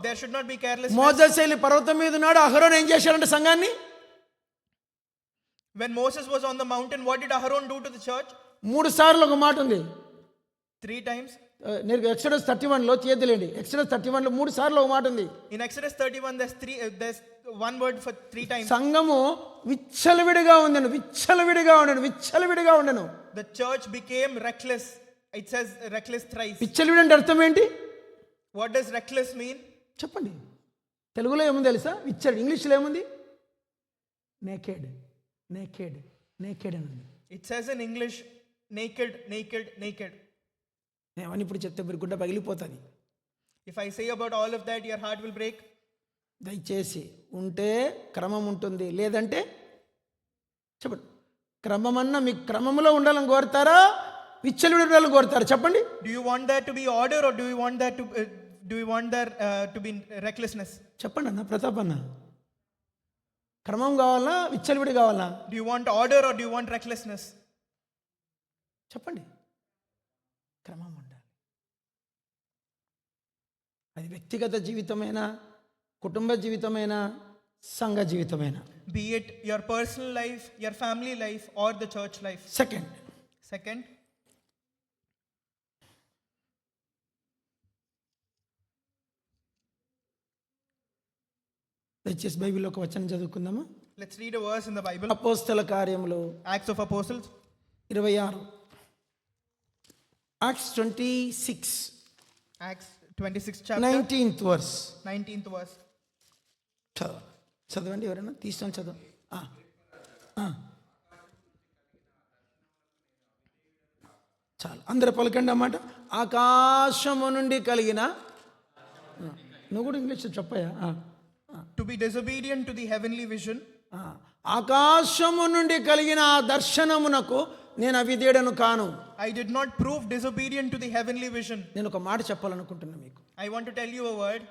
There should not be carelessness. Moses పర్వతం మీద ఉన్నాడు, అహరోన్ ఏం చేశాడంటే సంఘాన్ని, When Moses was on the mountain, what did Aaron do to the church? 3 సార్లు ఒక మాట ఉంది. 3 times. నేను ఎక్సడస్ 31లో చేతులేండి, ఎక్సడస్ 31లో 3 సార్లు ఒక మాట ఉంది. In Exodus 31, there's one word for 3 times. సంఘము విచ్చలవిడిగా ఉండను. The church became reckless. It says reckless thrice. విచ్చలవిడి అంటే అర్థం ఏంటి? What does reckless mean? చెప్పండి. తెలుగులో ఏముంది తెలుసా? విచ్చలు. ఇంగ్లీష్లో ఏముంది? నేకెడ్ అని ఉంది. It says in English, naked. నేను ఇప్పుడు చెప్తే మీరు గుడ్డ పగిలిపోతుంది. If I say about all of that, your heart will break. దయచేసి ఉంటే క్రమం ఉంటుంది, లేదంటే చెప్పండి. క్రమమన్నా మీకు క్రమంలో ఉండాలని కోరుతారా, విచ్చలవిడి ఉండాలని కోరుతారా? చెప్పండి. Do you want there to be order or do you want there to be recklessness? చెప్పండి అన్న, ప్రతాప్ అన్న, క్రమం కావాలా, విచ్చలవిడి కావాలా? Do you want order or do you want recklessness? చెప్పండి. క్రమం ఉండాలి. అది వ్యక్తిగత జీవితమైనా, కుటుంబ జీవితమైనా, సంఘ జీవితమైనా. Be it your personal life, your family life or the church life. Second, దయచేసి బైబిల్లో ఒక వచనం చదువుకుందామా. Let's read a verse in the Bible. అపోస్తల కార్యములు Acts of Apostles, 26, Acts 26, Acts 26 chapter, 19th verse. 19th verse. చదవండి, ఎవరైనా తీసుకొని చదవ. చాలు, అందరూ పలకండి అన్నమాట. ఆకాశము నుండి కలిగిన, నువ్వు కూడా English చెప్పయా. To be disobedient to the heavenly vision, ఆకాశము నుండి కలిగిన ఆ దర్శనమునకు నేను అవిధేయుడను కాను. I did not prove disobedient to the heavenly vision. నేను ఒక మాట చెప్పాలనుకుంటున్నా మీకు. I want to tell you a word.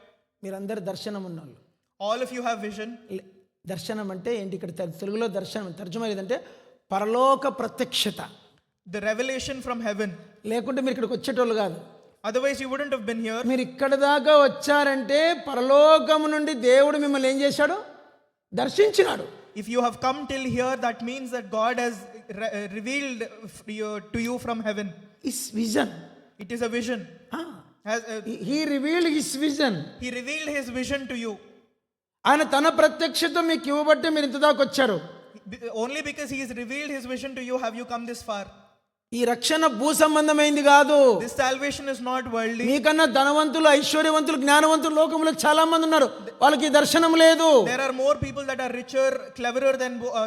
మీరందరు దర్శనం ఉన్నోళ్ళు. All of you have vision. దర్శనం అంటే ఏంటి? ఇక్కడ తెలుగులో దర్శనం తర్జుమా ఏదంటే పరలోక ప్రత్యక్షత. The revelation from heaven. లేకుంటే మీరు ఇక్కడికి వచ్చేటోళ్ళు కాదు. Otherwise you wouldn't have been here. మీరు ఇక్కడ దాకా వచ్చారంటే పరలోకము నుండి దేవుడు మిమ్మల్ని ఏం చేశాడు? దర్శించినాడు. If you have come till here, that means that God has revealed to you from heaven. Is vision. It is a vision. He revealed his vision. He revealed his vision to you. ఆయన తన ప్రత్యక్షత మీకు ఇవ్వబట్టే మీరు ఇంత దాకా వచ్చారు. Only because he has revealed his vision to you have you come this far. ఈ రక్షణ భూ సంబంధమైంది కాదు. This salvation is not worldly. మీకన్నా ధనవంతులు, ఐశ్వర్యవంతులు, జ్ఞానవంతులు లోకంలో చాలా మంది ఉన్నారు. వాళ్ళకి ఈ దర్శనం లేదు. There are more people that are richer, cleverer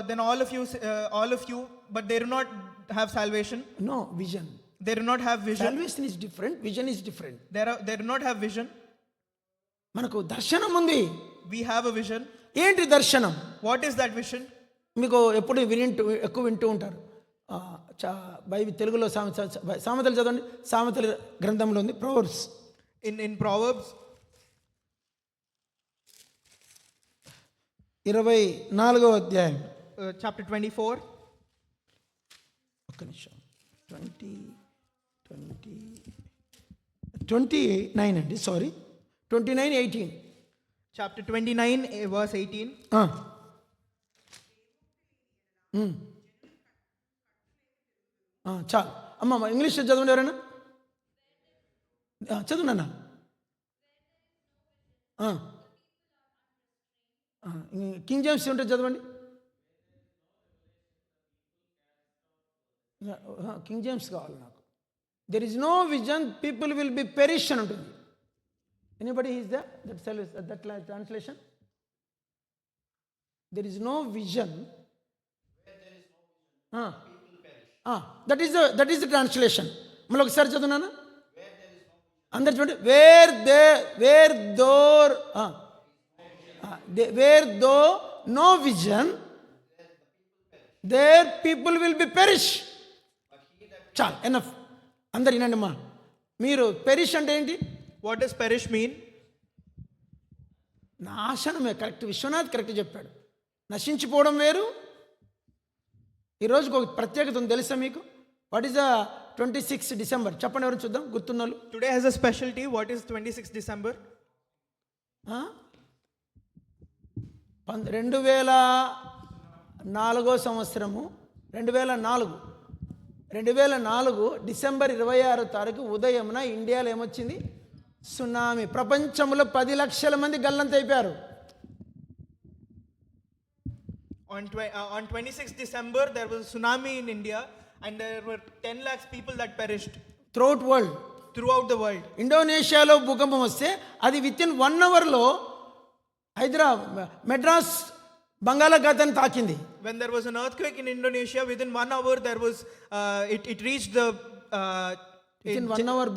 than all of you, but they do not have salvation. No vision. They do not have vision. Salvation is different, vision is different. They do not have vision. మనకు దర్శనం ఉంది. We have a vision. ఏంటి దర్శనం? What is that vision? మీకు ఎప్పుడు ఎక్కువ వింటూ ఉంటారు. బైబిల్ తెలుగులో సామెతలు చదవండి. సామెతల గ్రంథంలో ఉంది, ప్రొవర్బ్స్. In Proverbs, 24వ అధ్యాయం, chapter 24. ఒక్క నిమిషం. 29 అండి, సారీ, 29:18. Chapter 29, verse 18. చాలు అమ్మ, ఇంగ్లీష్లో చదవండి ఎవరైనా. చదువు నాన్న. కింగ్ జేమ్స్ ఉంటే చదవండి. కింగ్ జేమ్స్ కావాలి నాకు. There is no vision, people will be perish అని ఉంటుంది. Anybody is that translation? There is no vision, that is the translation. మళ్ళీ ఒకసారి చదువునానా, అందరు చూడండి. Where though no vision, their people will be perish. చాలు, ఎనఫ్. అందరు వినండి అమ్మా. మీరు పెరిష్ అంటే ఏంటి? What does perish mean? నాశనమే. కరెక్ట్, విశ్వనాథ్ కరెక్ట్ చెప్పాడు. నశించిపోవడం వేరు. ఈరోజుకి ఒక ప్రత్యేకత ఉంది, తెలుసా మీకు? What is the 26 December? చెప్పండి, ఎవరు చూద్దాం, గుర్తున్నోళ్ళు. Today has a specialty. What is 26 December? 2004 సంవత్సరము, 2004 డిసెంబర్ 26వ తారీఖు ఉదయమున ఇండియాలో ఏమొచ్చింది? సునామీ. ప్రపంచంలో 10 లక్షల మంది గల్లంతైపోయారు. On 26 December, there was a tsunami in India and there were 10 lakhs people that perished throughout the world. ఇండోనేషియాలో భూకంపం వస్తే అది వితిన్ 1 అవర్లో మెడ్రాస్ బంగాళాఖాతాన్ని తాకింది. When there was an earthquake in Indonesia, within 1 hour there was it reached the within 1 hour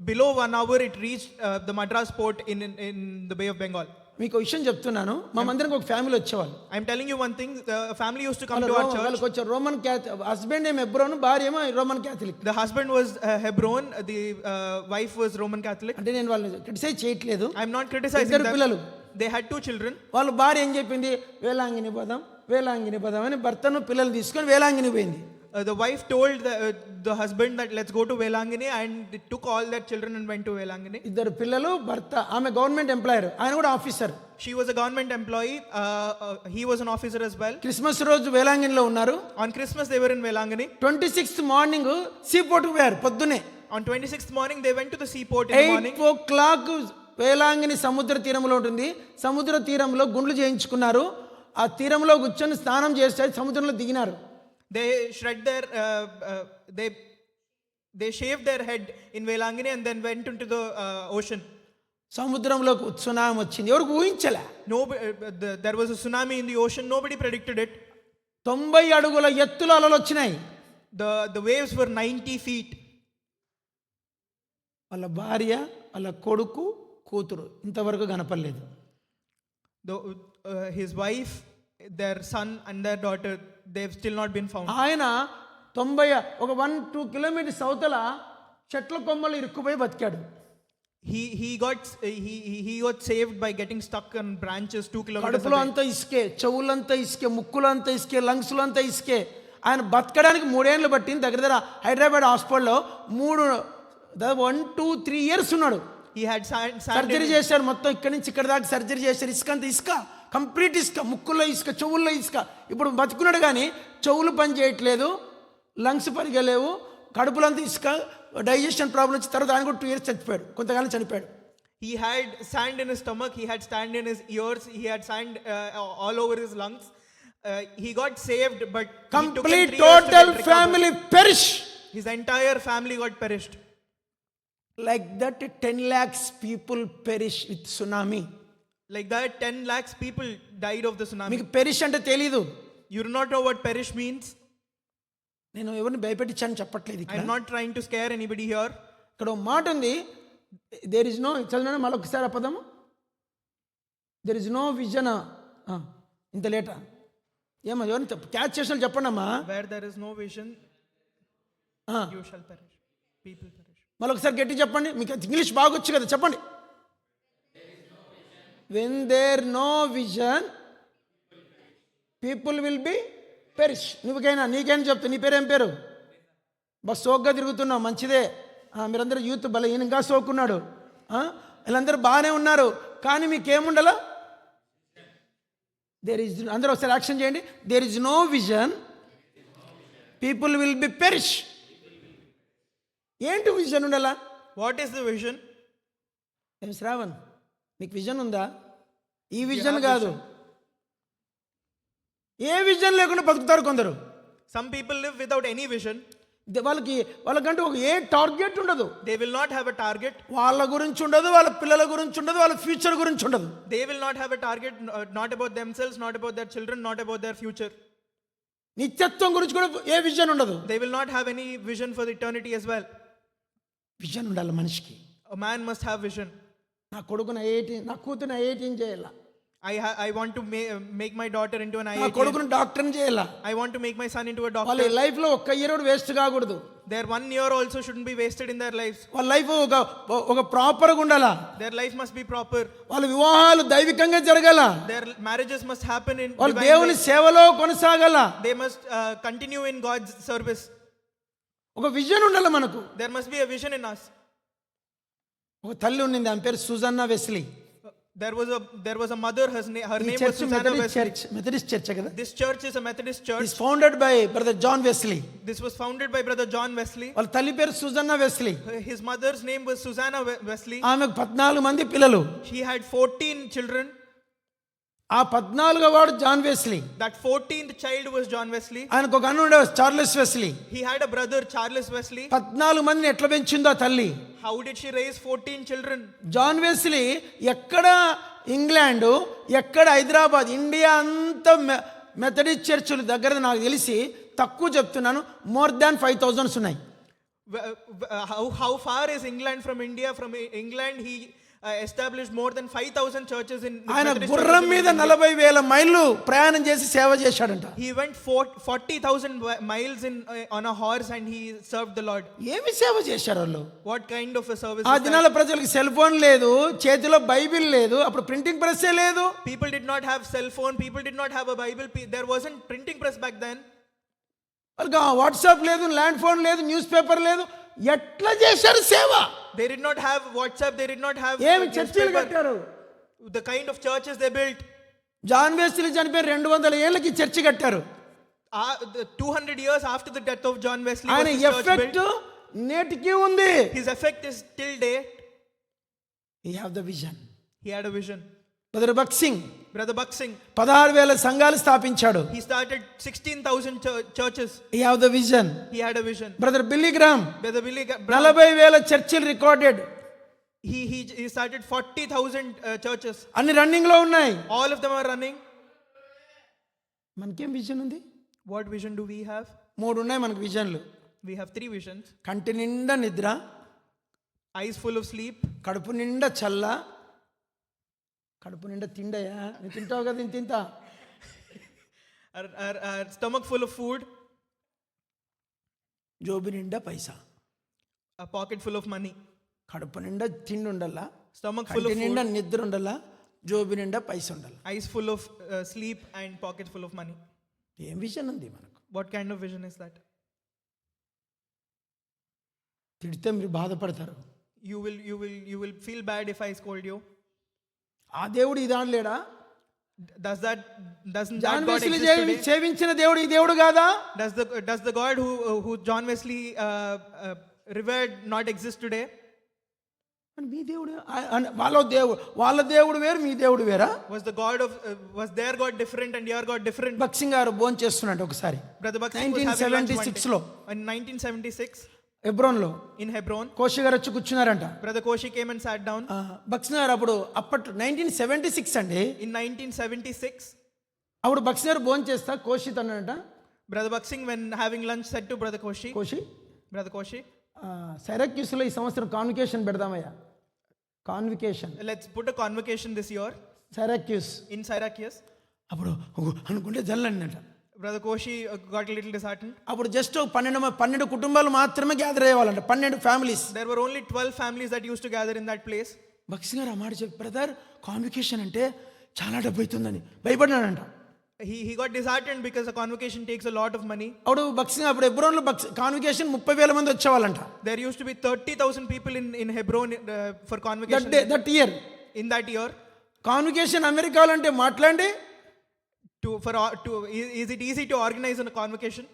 below 1 hour it reached the Madras port in the Bay of Bengal. మీకు విషయం చెప్తున్నాను. మా మందిరానికి ఒక ఫ్యామిలీ వచ్చేవాళ్ళు. I'm telling you one thing, the family used to come to our church. వాళ్ళకి వచ్చే Roman Catholic, husband ఏమో హెబ్రోన్, భార్య ఏమో Roman Catholic. The husband was Hebron, the wife was Roman Catholic. అంటే నేను వాళ్ళని క్రిటిసైజ్ చేయట్లేదు. I'm not criticizing them. పిల్లలు, they had 2 children. వాళ్ళ భార్య ఏం చెప్పింది? వేలాంగిని పోదాం అని భర్తను పిల్లలు తీసుకొని వేలాంగిని పోయింది. The wife told the husband that let's go to Velangini, and they took all their children and went to Velangini. ఇద్దరు పిల్లలు, భర్త. ఆమె గవర్నమెంట్ ఎంప్లాయర్, ఆయన కూడా officer. She was a government employee, he was an officer as well. Christmas రోజు వేలాంగినిలో ఉన్నారు. On Christmas they were in Velangini. 26th morning seaport పోయారు పొద్దునే. On 26th morning they went to the seaport in the morning. 8 o'clock వేలాంగిని సముద్ర తీరంలో ఉంటుంది. సముద్ర తీరంలో గుండ్లు చేయించుకున్నారు. ఆ తీరంలో కూర్చొని స్నానం చేస్తే సముద్రంలో దిగినారు. They shred their, they shaved their head in Velangini and then went into the ocean. సముద్రంలో సునామీ వచ్చింది. ఎవరికి ఊహించలే. There was a tsunami in the ocean. Nobody predicted it. 90 అడుగుల ఎత్తుల అలలు వచ్చినాయి. The waves were 90 feet. వాళ్ళ భార్య, వాళ్ళ కొడుకు, కూతురు ఇంతవరకు కనపడలేదు. His wife, their son and their daughter, they've still not been found. ఆయన 90 ఒక 1-2 కిలోమీటర్స్ అవతల చెట్ల కొమ్మలు ఇరుక్కుపోయి బతికాడు. He got saved by getting stuck on branches 2 kilometers కడుపులో away. అంతా ఇసుకే, చెవులంతా ఇసుకే, ముక్కులంతా ఇసుకే, లంగ్స్లో అంతా ఇసుకే. ఆయన బతకడానికి 3 ఏళ్ళు పట్టింది. దగ్గర హైదరాబాద్ హాస్పిటల్లో 1-2-3 ఇయర్స్ ఉన్నాడు. He had sand సర్జరీ చేశారు. మొత్తం ఇక్కడి నుంచి ఇక్కడ దాకా సర్జరీ చేశారు. ఇసుక అంతా ఇసుక, కంప్లీట్ ఇసుక, ముక్కుల్లో ఇసుక, చెవుల్లో ఇసుక. ఇప్పుడు బతుకున్నాడు కానీ చెవులు పని చేయట్లేదు, లంగ్స్ పరిగలేవు, కడుపులంతా ఇసుక, డైజెషన్ ప్రాబ్లం వచ్చి తర్వాత ఆయన కూడా 2 ఇయర్స్ చచ్చిపోయాడు. కొంతకాలం చనిపోయాడు. He had sand in his stomach, he had sand in his ears, he had sand all over his lungs. He got saved, but complete total family perish. His entire family got perished. Like that 10 lakhs people perish with tsunami. Like that 10 lakhs people died of the tsunami. మీకు perish అంటే తెలీదు. You do not know what perish means. నేను ఎవరిని భయపెట్టించాను చెప్పట్లేదు. I'm not trying to scare anybody here. ఇక్కడ ఒక మాట ఉంది. దేర్ ఇస్ నో, చదివినా మళ్ళీ ఒకసారి ఆ పదము. There is no vision. ఇంత లేటా ఏమో ఎవరిని క్యాచ్ చేసిన చెప్పండి అమ్మా. Where there is no vision, you shall perish. People perish. మళ్ళీ ఒకసారి గట్టి చెప్పండి. మీకు ఇంగ్లీష్ బాగా వచ్చు కదా, చెప్పండి. When there no vision people will be perish. నీకైనా చెప్తా. నీ పేరు ఏం పేరు? బస్ సోగ్గా తిరుగుతున్నావు, మంచిదే. మీరందరూ యూత్ బల, ఈయన ఇంకా సోకున్నాడు. వీళ్ళందరూ బాగానే ఉన్నారు, కానీ మీకేముండాలా? అందరూ ఒకసారి యాక్షన్ చేయండి. There is no vision people will be perish. ఏంటి విజన్ ఉండాలా? What is the vision? ఏం శ్రావణ్, నీకు విజన్ ఉందా? ఈ విజన్ కాదు, ఏ విజన్ లేకుండా బతుకుతారు కొందరు. Some people live without any vision. వాళ్ళకంటూ ఒక ఏ టార్గెట్ ఉండదు. They will not have a target. వాళ్ళ గురించి ఉండదు, వాళ్ళ పిల్లల గురించి ఉండదు, వాళ్ళ ఫ్యూచర్ గురించి ఉండదు. They will not have a target, not about themselves, not about their children, not about their future. నిత్యత్వం గురించి కూడా ఏ విజన్ ఉండదు. They will not have any vision for the eternity as well. Vision ఉండాలి మనిషికి. A man must have vision. నా కొడుకున 18, నా కూతురు 18 చేయాల. I want to make my daughter into an నా IIT. కొడుకును డాక్టర్ని చేయాల. I want to make my son into a వాళ్ళ doctor. లైఫ్ లో ఒక్క ఇయర్ కూడా వేస్ట్ కాకూడదు. Their 1 year also shouldn't be wasted in their lives. వాళ్ళ లైఫ్ ఒక ప్రాపర్గా ఉండాలా. Their life must be proper. వాళ్ళ వివాహాలు దైవికంగా జరగాల. Their marriages must happen in వాళ్ళు divine దేవుని ways. సేవలో కొనసాగాల. They must continue in God's service. ఒక విజన్ ఉండాలి మనకు. There must be a vision in us. ఒక తల్లి ఉండింది, ఆమె పేరు Susanna Wesley. There was a mother, her name was church Susanna Wesley. Methodist church కదా. This church is a Methodist church. Is founded by brother John Wesley. This was founded by Brother John Wesley. వాళ్ళ తల్లి పేరు Susanna Wesley. His mother's name was Susanna Wesley. ఆమెకు 14 మంది పిల్లలు. She had 14 children. ఆ 14వ వాడు John Wesley. That 14th child was John Wesley. ఆయనకు ఒక అన్న ఉండే Charles Wesley. He had a brother, Charles Wesley. 14 మందిని ఎట్లా పెంచిందో ఆ తల్లి. How did she raise 14 children? John Wesley ఎక్కడ ఇంగ్లాండ్, ఎక్కడ హైదరాబాద్, ఇండియా అంతా మెథడిస్ట్ చర్చిలు దగ్గర నాకు తెలిసి తక్కువ చెప్తున్నాను, మోర్ దాన్ 5,000 ఉన్నాయి. How far is England from India? From England he established more than 5,000 churches in ఆయన Methodist గుర్రం churches మీద in India. 40,000 మైళ్ళు ప్రయాణం చేసి సేవ చేశాడంట. He went 40,000 miles on a horse and he served the Lord. ఏమి సేవ చేశారు వాళ్ళు? What kind of a service ఆ is దినాల that? ప్రజలకు సెల్ ఫోన్ లేదు, చేతిలో బైబిల్ లేదు, అప్పుడు ప్రింటింగ్ ప్రెస్సే లేదు. People did not have cell phone, people did not have a Bible, there wasn't printing press back then. వాళ్ళకి వాట్సాప్ లేదు, ల్యాండ్ ఫోన్ లేదు, న్యూస్ పేపర్ లేదు. ఎట్లా చేశారు సేవ? They did not have WhatsApp, they did not have ఏమి చర్చిలు కట్టారు? the kind of churches they built. John Wesley చనిపోయి 200 ఏళ్ళకి చర్చి కట్టారు. 200 years after the death of John Wesley was ఆయన this church ఎఫెక్ట్ built. నేటికి ఉంది. His effect is till date. ఈ have the vision. He had a vision. Brother Bhagat Singh Brother Bakht Singh, 16,000 సంఘాలు స్థాపించాడు. he started 16,000 churches. ఈ have the vision. He had a vision. Brother Billy Graham Brother Billy Graham, 40,000 చర్చిలు recorded, he started 40,000 churches. అన్ని running లో ఉన్నాయి. All of them are running. మనకేం vision ఉంది? What vision do we have? 3 ఉన్నాయి మనకు విజన్లు. We have 3 visions. కంటి నిండా నిద్ర, Eyes full of sleep, కడుపు నిండా చల్ల, కడుపు నిండా తిండయా, నేను తింటావు కదా, నేను తింటా, our stomach full of food, జోబు నిండా పైసా. a pocket full of money. కడుపు నిండా తిండి ఉండాలా, Stomach full కంటి of నిండా food, నిద్ర ఉండాలా, జోబు నిండా పైసా ఉండాలి. eyes full of sleep and pocket full of money. ఏం విజన్ ఉంది మనకు? What kind of vision is that? తిడితే మీరు బాధపడతారు. You will feel bad if I scold you. ఆ దేవుడు ఈ దాని లేడా? Doesn't that John God Wesley exist today? సేవించిన దేవుడు ఈ దేవుడు కాదా? Does the God who John Wesley revered not exist today? అని మీ దేవుడు, వాళ్ళ దేవుడు వేరు, మీ దేవుడు వేరా? Was their God different and your God different? Bhagat Singh గారు భోజనం చేస్తున్నాడు ఒకసారి Brother Bakht Singh was having lunch one 1976 day. లో In 1976 హెబ్రోన్లో in Hebron, కోషి గారు వచ్చి కూర్చున్నారంట. Brother Koshi came and sat down. Bhagat Singh గారు అప్పట్లో 1976 అండి. In 1976, అప్పుడు భగత్ సింగ్ గారు భోజనం చేస్తా Kosi తన్నాడంట. Brother Bakht Singh, when having lunch, said to Brother Koshi, Brother Koshi, సైరాక్యూస్లో ఈ సంవత్సరం కాన్వికేషన్ పెడదామయ్యా. Convocation, let's put a convocation this year Syracuse. in Syracuse. అప్పుడు అనుకుంటే జల్లండినట. Brother Koshi got a little disheartened. అప్పుడు జస్ట్ 12 కుటుంబాలు మాత్రమే గ్యాదర్ అయ్యేవాళ్ళంట, 12 families. There were only 12 families that used to gather in that place. Bhagat Singh గారు ఆ మాట చెప్పి, బ్రదర్ కాన్వికేషన్ అంటే చాలా డబ్బు అవుతుందని భయపడినాడంట. He got disheartened because a convocation takes a lot of money. అప్పుడు భగత్ సింగ్ అప్పుడు హెబ్రోన్లో కాన్వికేషన్ 30,000 మంది వచ్చేవాళ్ళంట. There used to be 30,000 people in Hebron for convocation. That year. In that year, convocation అమెరికాలో అంటే మాట్లాడి is it easy to organize a convocation?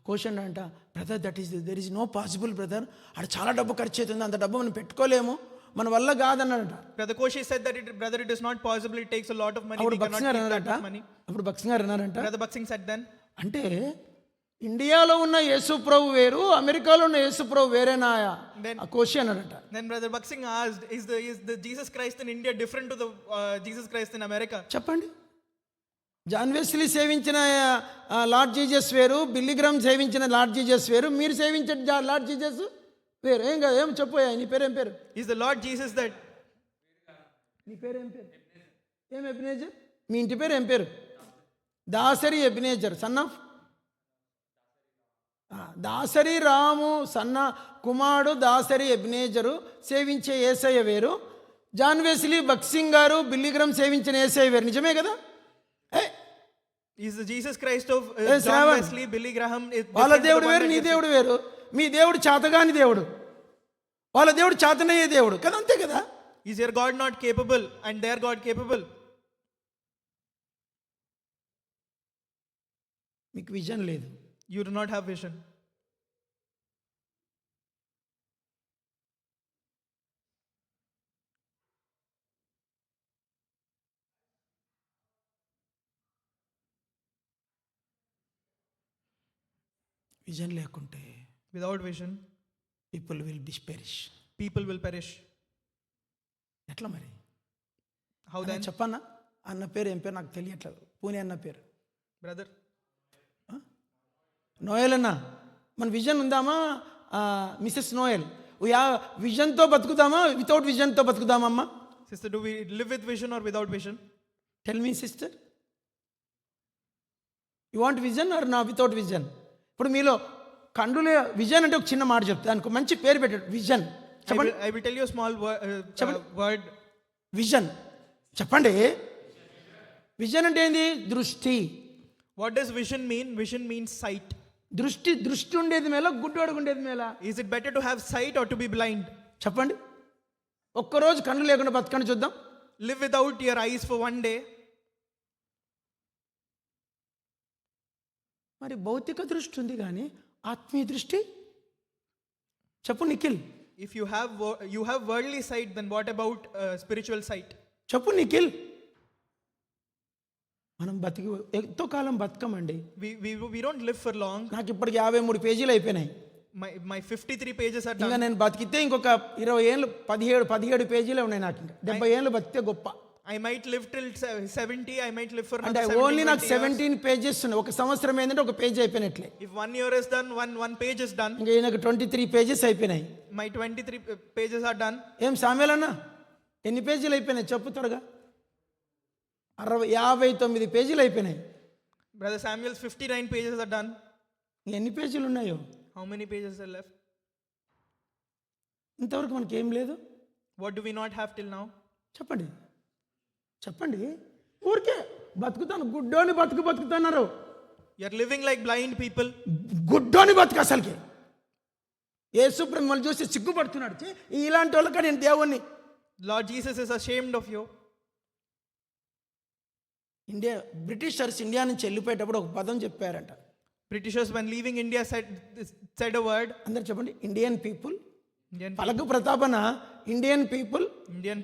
Question అంట, brother there is no possible brother, అక్కడ చాలా డబ్బు ఖర్చు అవుతుంది, అంత డబ్బు మనం పెట్టుకోలేము, మన వల్ల కాదన్నాడంట. Brother Koshi said that brother, it is not possible, it takes a lot of money, అప్పుడు we Bhagat cannot Singh keep that అన్నారంట, much money. అప్పుడు భగత్ సింగ్ అన్నారంట, Brother Bakht Singh said then, అంటే ఇండియాలో ఉన్న యేసు ప్రభు వేరు, అమెరికాలో ఉన్న యేసు ప్రభు వేరేనా? ఆ క్వశ్చన్ అన్నారంట. then Brother Bakht Singh asked, is the Jesus Christ in India different to the Jesus Christ in America? చెప్పండి. జాన్ వెస్లీ సేవించిన లార్డ్ జీసస్ వేరు, బిల్లీ గ్రామ్ సేవించిన లార్డ్ జీసస్ వేరు, మీరు సేవించిన లార్డ్ జీసస్ వేరు. ఏం కాదు, ఏం చెప్పోయా, నీ పేరు ఏం పేరు? Is the Lord Jesus that? నీ పేరు ఏం పేరు? ఏం ఎబినేజర్? మీ ఇంటి పేరు ఏం పేరు? Dasari Ebenezer, son of Dasari Ramu, సన్న కుమారుడు దాసరి ఎబినేజరు సేవించే యేసయ్య వేరు, జాన్ వెస్లీ, భగత్ సింగ్ గారు, బిల్లీ గ్రామ్ సేవించిన యేసయ్య వేరు. నిజమే కదా? Is the Jesus Christ of Yes, John Ravan. Wesley, Billy Graham is వాళ్ళ different to the దేవుడు one వేరు, that నీ you దేవుడు వేరు. మీ దేవుడు చేతగాని దేవుడు, వాళ్ళ దేవుడు చేతనయ్యే దేవుడు కదా, అంతే కదా? see? Is your God not capable and their God capable? మీకు విజన్ లేదు. You do not have vision. Vision లేకుంటే Without vision, people will perish. people will perish. ఎట్లా మరి? How then? చెప్పన్నా, అన్న పేరు ఏం పేరు నాకు తెలియట్లేదు, పూణే అన్న పేరు Brother, నోయల్ అన్న. మన విజన్ ఉందామా మిసెస్ నోయల్? విజన్తో బతుకుదామా, వితౌట్ విజన్తో బతుకుదామా అమ్మా? sister, do we live with vision or without vision? Tell me sister, you want vision or నా వితౌట్ విజన్? ఇప్పుడు మీలో కండులే విజన్ అంటే ఒక చిన్న మాట చెప్తా, దానికి మంచి పేరు పెట్టాడు, విజన్. చెప్పండి. I will tell you a small word. Vision చెప్పండి. విజన్ అంటే ఏంది? దృష్టి. What does vision mean? Vision means sight. దృష్టి ఉండేది మేలా, గుడ్డోడుగు ఉండేది మేలా? Is it better to have sight or to be blind? చెప్పండి. ఒక్కరోజు కళ్ళు లేకుండా బతకండి చూద్దాం. Live without your eyes for one day. మరి భౌతిక దృష్టి ఉంది కానీ ఆత్మీయ దృష్టి చెప్పు Nikhil. If you have worldly sight, then what about spiritual sight? చెప్పు నిఖిల్. మనం ఎంతో కాలం బతకమండి. We don't live for long. నాకు ఇప్పటికి 53 పేజీలు అయిపోయినాయి. My 53 pages are ఇంకా done. నేను బతికితే ఇంకొక 20 ఏళ్ళు 17 పేజీలే ఉన్నాయి నాకు. ఇంకా 70 ఏళ్ళు బతికితే గొప్ప. I might live till 70. I might live for అంటే another 17, ఓన్లీ నాకు 20 years. 17 పేజెస్ ఉన్నాయి. ఒక సంవత్సరం ఏంటంటే ఒక page అయిపోయినట్లే. If 1 year is done, one page is done. ఇంకా నాకు 23 పేజెస్ అయిపోయినాయి. My 23 pages are done. ఏం సామ్యాల్ అన్న ఎన్ని పేజీలు అయిపోయినాయి చెప్పు త్వరగా. 59 పేజీలు అయిపోయినాయి. Brother Samuel's 59 pages are done. ఎన్ని పేజీలు ఉన్నాయో? How many pages are left? ఇంతవరకు మనకి ఏం లేదు. What do we not have till now? చెప్పండి చెప్పండి. ఊరికే బతుకుతాను గుడ్డోని బతుకుతున్నారు. You're living like blind people. గుడ్డోని బతుకు అసలుకి. యేసు మిమ్మల్ని చూసి సిగ్గుపడుతున్నాడు. ఇలాంటి వాళ్ళకి నేను దేవుణ్ణి. Lord Jesus is ashamed of you. Britishers India నుంచి వెళ్ళిపోయేటప్పుడు ఒక పదం చెప్పారంట. Britishers when leaving India said a word. అందరు చెప్పండి. Indian people. Indian పలక ప్రతాపన Indian people.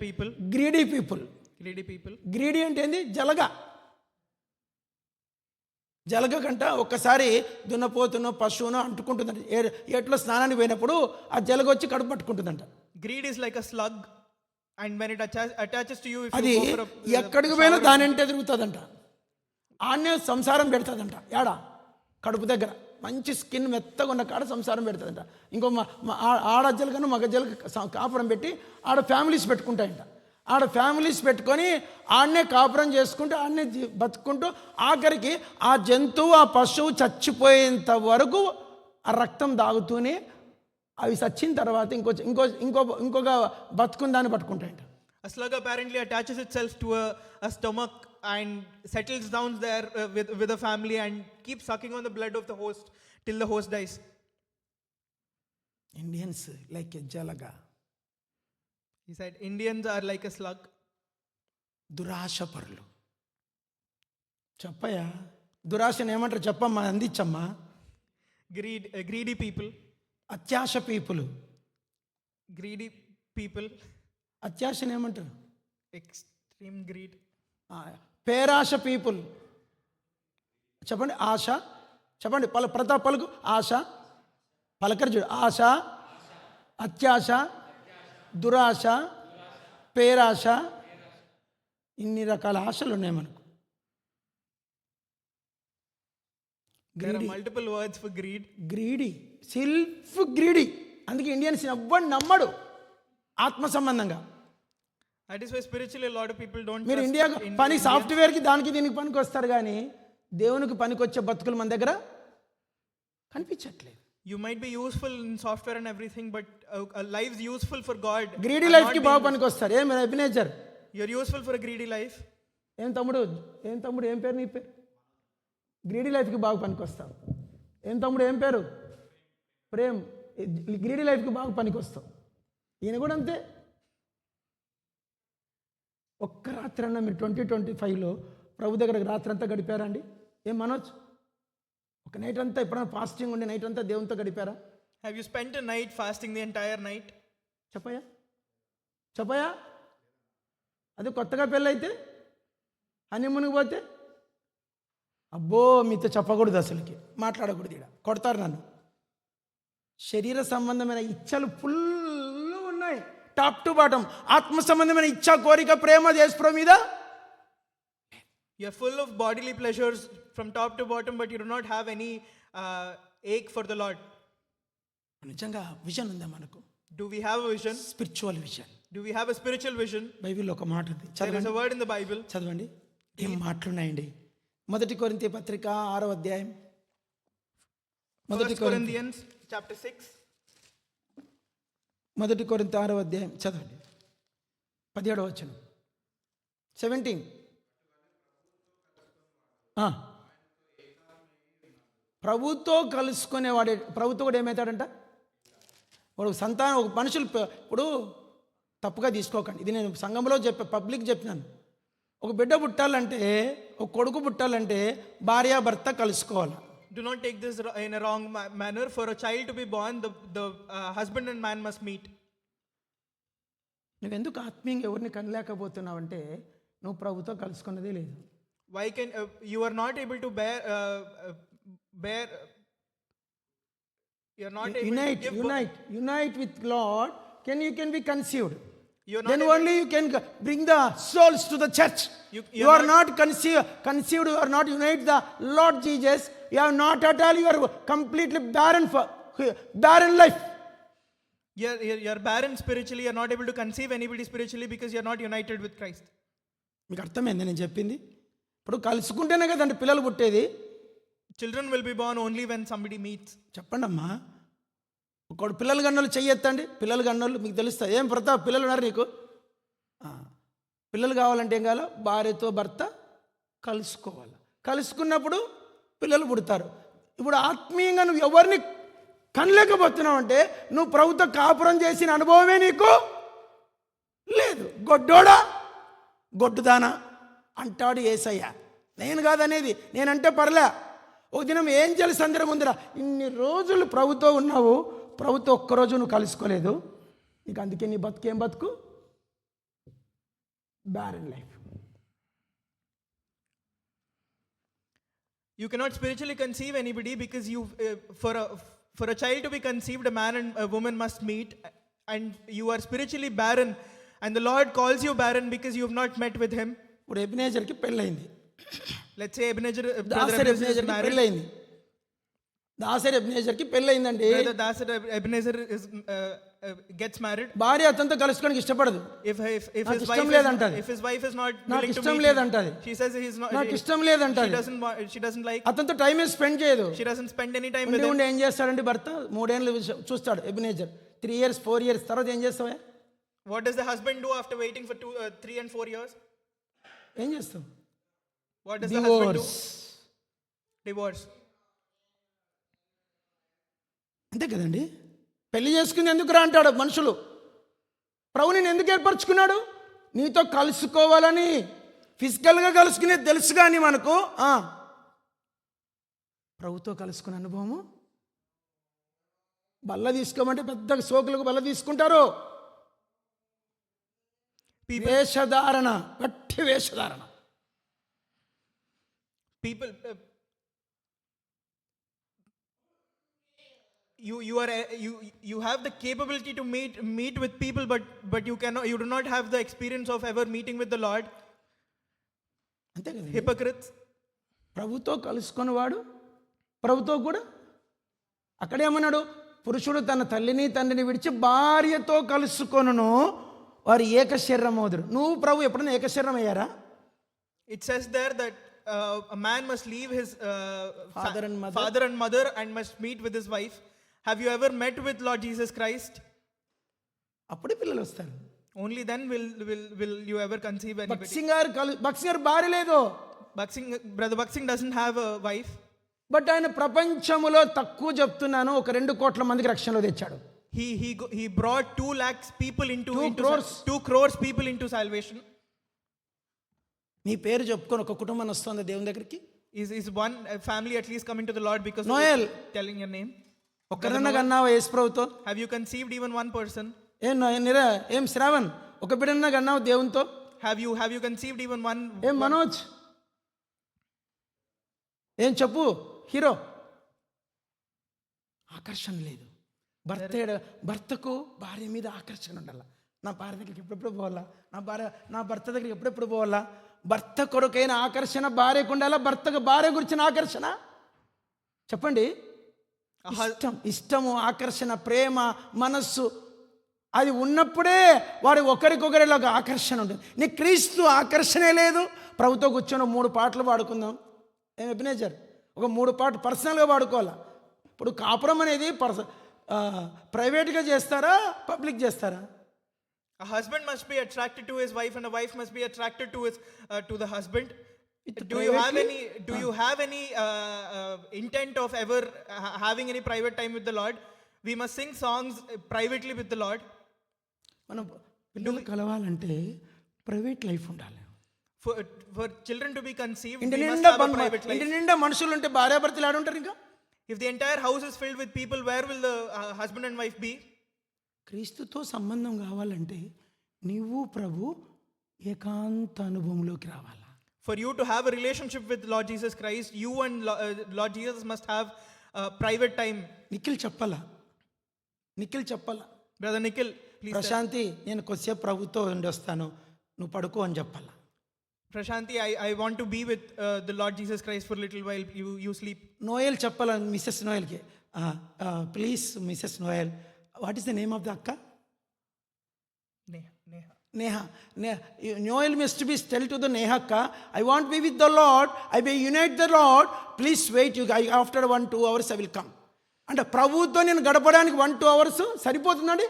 people. Greedy people. Greedy people. Greedy అంటే ఏంది? జలగ కంట ఒక్కసారి దున్నపోతునో పశువునో అంటుకుంటుందంట. ఏట్లో స్నానానికి పోయినప్పుడు ఆ జలగ వచ్చి కడుపు పట్టుకుంటుందంట. Greed is like a slug, and when it attaches to you, if అది you go for ఎక్కడికి పోయినా దాని వెంటే తిరుగుతుందంట. ఆడనే సంసారం పెడుతుందంట. ఏడా? కడుపు దగ్గర మంచి స్కిన్ మెత్తగా ఉన్న కాడ సంసారం పెడుతుందంట. ఇంకో ఆడ జలగను మగ జలగ కాపురం పెట్టి ఆడ ఫ్యామిలీస్ పెట్టుకుంటాయంట. ఆడ ఫ్యామిలీస్ పెట్టుకొని ఆడనే కాపురం చేసుకుంటూ ఆడనే బతుకుంటూ ఆఖరికి ఆ జంతువు ఆ పశువు చచ్చిపోయేంత వరకు ఆ రక్తం తాగుతూనే అవి చచ్చిన తర్వాత ఇంకొక బతుకుందాన్ని పట్టుకుంటాయంట. a slug apparently attaches itself to a stomach and settles down there with a family and keeps sucking on the blood of the host till the host dies. Indians like a జలగా. He said Indians are like a slug. దురాశపరులు. చెప్పయ్యా దురాశను ఏమంటారు చెప్పమ్మా, అందించమ్మా. Greedy people. అత్యాశ people. Greedy people. అత్యాశను ఏమంటారు? Extreme greed. పేరాశ పీపుల్. చెప్పండి. ఆశ. చెప్పండి ప్రతాప్ పలుకు. ఆశ. పలకరు చూడు. ఆశ, అత్యాశ, దురాశ, పేరాశ. ఇన్ని రకాల ఆశలు ఉన్నాయి మనకు. There are multiple words for greed. Greedy, self greedy. అందుకే ఇండియన్స్ ఎవ్వడు నమ్మడు ఆత్మ సంబంధంగా. That is why spiritually a lot of people don't. మీరు ఇండియా పని సాఫ్ట్వేర్కి దానికి దీనికి పనికి వస్తారు కానీ దేవునికి పనికి వచ్చే బతుకులు మన దగ్గర కనిపించట్లేదు. You might be useful in software and everything, but a life's useful for God. Greedy లైఫ్కి బాగా పనికి వస్తారు. ఏం Ebenezer? You're useful for a greedy life. ఏం తమ్ముడు ఏం పేరు నీ పేరు? గ్రీడీ లైఫ్కి బాగా పనికి వస్తావు. ఏం తమ్ముడు ఏం పేరు? ప్రేమ్. గ్రీడీ లైఫ్కి బాగా పనికి వస్తావు. ఈయన కూడా అంతే. ఒక్క రాత్రి అన్న మీరు 2025లో ప్రభు దగ్గర రాత్రి అంతా గడిపారా అండి? ఏం మనోజ్? ఒక నైట్ అంతా ఎప్పుడైనా ఫాస్టింగ్ ఉండి నైట్ అంతా దేవునితో గడిపారా? Have you spent a night fasting the entire night? చెప్పయా అది కొత్తగా పెళ్ళైతే హనీమూన్కి పోతే అబ్బో మీతో చెప్పకూడదు, అసలుకి మాట్లాడకూడదు. ఇక్కడ కొడతారు నన్ను. శరీర సంబంధమైన ఇచ్చలు ఫుల్ ఉన్నాయి, టాప్ టు బాటం. ఆత్మ సంబంధమైన ఇచ్చ, కోరిక, ప్రేమ యేసు మీద. You're full of bodily pleasures from top to bottom, but you do not have any ache for the Lord. నిజంగా విజన్ ఉందా మనకు? Do we have a vision? Spiritual vision. Do we have a spiritual vision? బైబిల్లో ఒక మాట ఉంది, There is a word in the Bible. చదవండి. ఏం మాటలున్నాయండి? 1 కొరింథీ పత్రిక 6వ అధ్యాయం. 1 Corinthians chapter 6. 1 కొరింథీ 6వ అధ్యాయం చదవండి. 17వ వచనం. 17. ప్రభుతో కలుసుకునేవాడే. ప్రభుతో కూడా ఏమవుతాడంట? వాడు సంతానం. ఒక మనుషులు ఇప్పుడు తప్పుగా తీసుకోకండి, ఇది నేను సంఘంలో పబ్లిక్ చెప్పినాను. ఒక బిడ్డ పుట్టాలంటే, ఒక కొడుకు పుట్టాలంటే భార్యాభర్త కలుసుకోవాలి. Do not take this in a wrong manner. For a child to be born, the husband and man must meet. నువ్వెందుకు ఆత్మీయంగా ఎవరిని కనలేకపోతున్నావు అంటే నువ్వు ప్రభుతో కలుసుకున్నదే లేదు. Why can you are not able to bear you are not able Unite, to give unite with Lord. You can be conceived. You are not Then able- only you can bring the souls to the church. You are not conceived. You are not unite the Lord Jesus. You are not at all. You are completely barren life. you are barren spiritually. You are not able to conceive anybody spiritually because you are not united with Christ. మీకు అర్థమైంది నేను చెప్పింది? ఇప్పుడు కలుసుకుంటేనే కదండి పిల్లలు పుట్టేది. Children will be born only when somebody meets. చెప్పండి అమ్మా. ఒకడు పిల్లలు కన్నోళ్ళు చెయ్యొద్దండి. పిల్లలు కన్నోళ్ళు మీకు తెలుస్తుంది. ఏం ప్రతాప్ పిల్లలు ఉన్నారు నీకు? పిల్లలు కావాలంటే ఏం కావాలా? భార్యతో భర్త కలుసుకోవాలి. కలుసుకున్నప్పుడు పిల్లలు పుడతారు. ఇప్పుడు ఆత్మీయంగా నువ్వు ఎవరిని కనలేకపోతున్నావు అంటే నువ్వు ప్రభుత్వ కాపురం చేసిన అనుభవమే నీకు లేదు. గొడ్డోడా గొడ్డుదానా అంటాడు యేసయ్య. నేను కాదనేది, నేనంటే పర్లే. ఒక దినం ఏం చేయాలి సందర్భం ఉందిరా, ఇన్ని రోజులు ప్రభుతో ఉన్నావు, ప్రభుతో ఒక్కరోజు నువ్వు కలుసుకోలేదు, నీకు అందుకే నీ బతుకేం బతుకు? Barren life. You cannot spiritually conceive anybody because for a child to be conceived, a man and a woman must meet, and you are spiritually barren, and the Lord calls you barren because you have not met with Him. ఇప్పుడు ఎబినేజర్కి పెళ్ళయింది. Let's say Ebenezer, brother Dasari Ebenezer is ఎబినేజర్కి married. పెళ్ళయింది. Dasari ఎబినేజర్కి పెళ్ళయిందండి. Brother Dasar Ebenezer gets married. భార్య అతనితో కలుసుకోవడానికి ఇష్టపడదు. If నాకు his ఇష్టం wife లేదంటది. if his wife is not నాకు willing to ఇష్టం meet him, లేదంటది. she says he's not. నాకు She ఇష్టం లేదంటది. she doesn't like. అతనితో టైం స్పెండ్ చేయదు. She doesn't spend any time with him. ఉండి ఏం చేస్తాడండి భర్త? 3 ఏళ్ళు చూస్తాడు ఎబినేజర్. 3 years 4 years తర్వాత ఏం చేస్తావా? What does the husband do after waiting for 3 and 4 years? ఏం చేస్తావు? What does the husband do? Divorce. అంతే కదండి. పెళ్లి చేసుకుని ఎందుకు రా అంటాడు మనుషులు. ప్రభు నేను ఎందుకు ఏర్పరచుకున్నాడు? నీతో కలుసుకోవాలని. ఫిజికల్గా కలుసుకునేది తెలుసు కానీ మనకు ప్రభుతో కలుసుకునే అనుభవము. బల్ల తీసుకోమంటే పెద్ద సోకులకు బల్ల తీసుకుంటారు. వేషధారణ, గట్టి వేషధారణ. People, you have the capability to meet with people, but you do not have the experience of ever meeting with the Lord. అంతే కదా. Hypocrites. ప్రభుతో కలుసుకున్నవాడు ప్రభుతో కూడా అక్కడేమన్నాడు? పురుషుడు తన తల్లిని తండ్రిని విడిచి భార్యతో కలుసుకొనును, వారు ఏకశరీరమవుదురు. నువ్వు ప్రభు ఎప్పుడైనా ఏకశరీరం అయ్యారా? It says there that a man must leave his Father and mother and must meet with his wife. Have you ever met with Lord Jesus Christ? అప్పుడే పిల్లలు వస్తారు. Only then will you ever conceive anybody. భక్సింగ్ గారు భార్య లేదు. Brother Baksing doesn't have a wife. But ఆయన ప్రపంచములో తక్కువ చెప్తున్నాను, ఒక 2 కోట్ల మందికి రక్షణలో తెచ్చాడు. He brought 2 lakhs people into 2 crores people into salvation. నీ పేరు చెప్పుకొని ఒక కుటుంబం వస్తుంది దేవుని దగ్గరికి. Is one family at least coming to the Lord because Noel. of telling your name? ఒక్కరన్నా కన్నావా యేసు ప్రభుతో? Have you conceived even one person? ఏం శ్రావణ్ ఒక బిడ్డన్నా కన్నావు దేవునితో? Have you conceived even one? ఏం మనోజ్ ఏం చెప్పు హీరో? ఆకర్షణ లేదు. భర్తకు భార్య మీద ఆకర్షణ ఉండాల. నా భార్య దగ్గరికి ఎప్పుడెప్పుడు పోవాలా, నా భర్త దగ్గరికి ఎప్పుడెప్పుడు పోవాలా. భర్త కొరకైన ఆకర్షణ భార్యకు ఉండాలా, భర్తకు భార్య గురించిన ఆకర్షణ. చెప్పండి. ఇష్టము, ఆకర్షణ, ప్రేమ, మనస్సు అది ఉన్నప్పుడే వారి ఒకరికొకరిలాగా ఆకర్షణ ఉంటుంది. నీ క్రీస్తు ఆకర్షణే లేదు. ప్రభుతో కూర్చొని 3 పాటలు పాడుకుందాం. ఏం ఎబినేజర్ ఒక 3 పాటలు పర్సనల్గా పాడుకోవాలా. ఇప్పుడు కాపురం అనేది ప్రైవేట్గా చేస్తారా, పబ్లిక్ చేస్తారా? A husband must be attracted to his wife and a wife must be attracted to the husband. Do you have any intent of ever having any private time with the Lord? We must sing songs privately with the Lord. మనం పిల్లలు కలవాలంటే private life ఉండాలి. For children to be conceived, ఇంటి we must have a private life. నిండా మనుషులు ఉంటే భార్యాభర్తలు ఆడుంటారు. ఇంకా if the entire house is filled with people, where will the husband and wife be? క్రీస్తుతో సంబంధం కావాలంటే నీవు ప్రభు ఏకాంత అనుభవంలోకి రావాలా. For you to have a relationship with Lord Jesus Christ, you and Lord Jesus must have private time. Nikhil చెప్పాలా, నిఖిల్ చెప్పాలా, Brother Nikhil, please. Prashanti నేను కొద్దిసేపు ప్రభుతో ఉండి వస్తాను, నువ్వు పడుకో అని చెప్పాలా. Prashanti, I want to be with the Lord Jesus Christ for a little while. You sleep. Noel చెప్పాలా, మిస్సెస్ నోయల్కి, please Mrs Noel, what is the name of the అక్క? Neha. Neha. Noel must be tell to the Neha akka, I want to be with the Lord, I will unite the Lord, please wait, after 1-2 hours I will come. అంటే ప్రభువుతో నేను గడపడానికి 1-2 hours సరిపోతుందండి.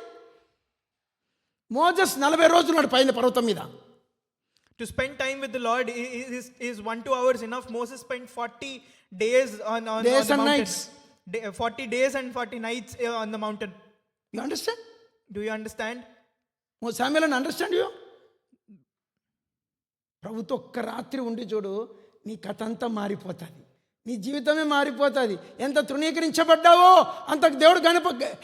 Moses 40 రోజులు ఉన్నాడు పైన పర్వతం మీద. To spend time with the Lord is 1-2 hours enough. Moses spent 40 days on Days the and mountain. nights. 40 days and 40 nights on the mountain. You understand? Do you understand? Samuel, understand you? ప్రభుతో ఒక్క రాత్రి ఉండి చూడు, నీ కథ అంతా మారిపోతుంది, నీ జీవితమే మారిపోతుంది. ఎంత తృణీకరించబడ్డావో అంత దేవుడు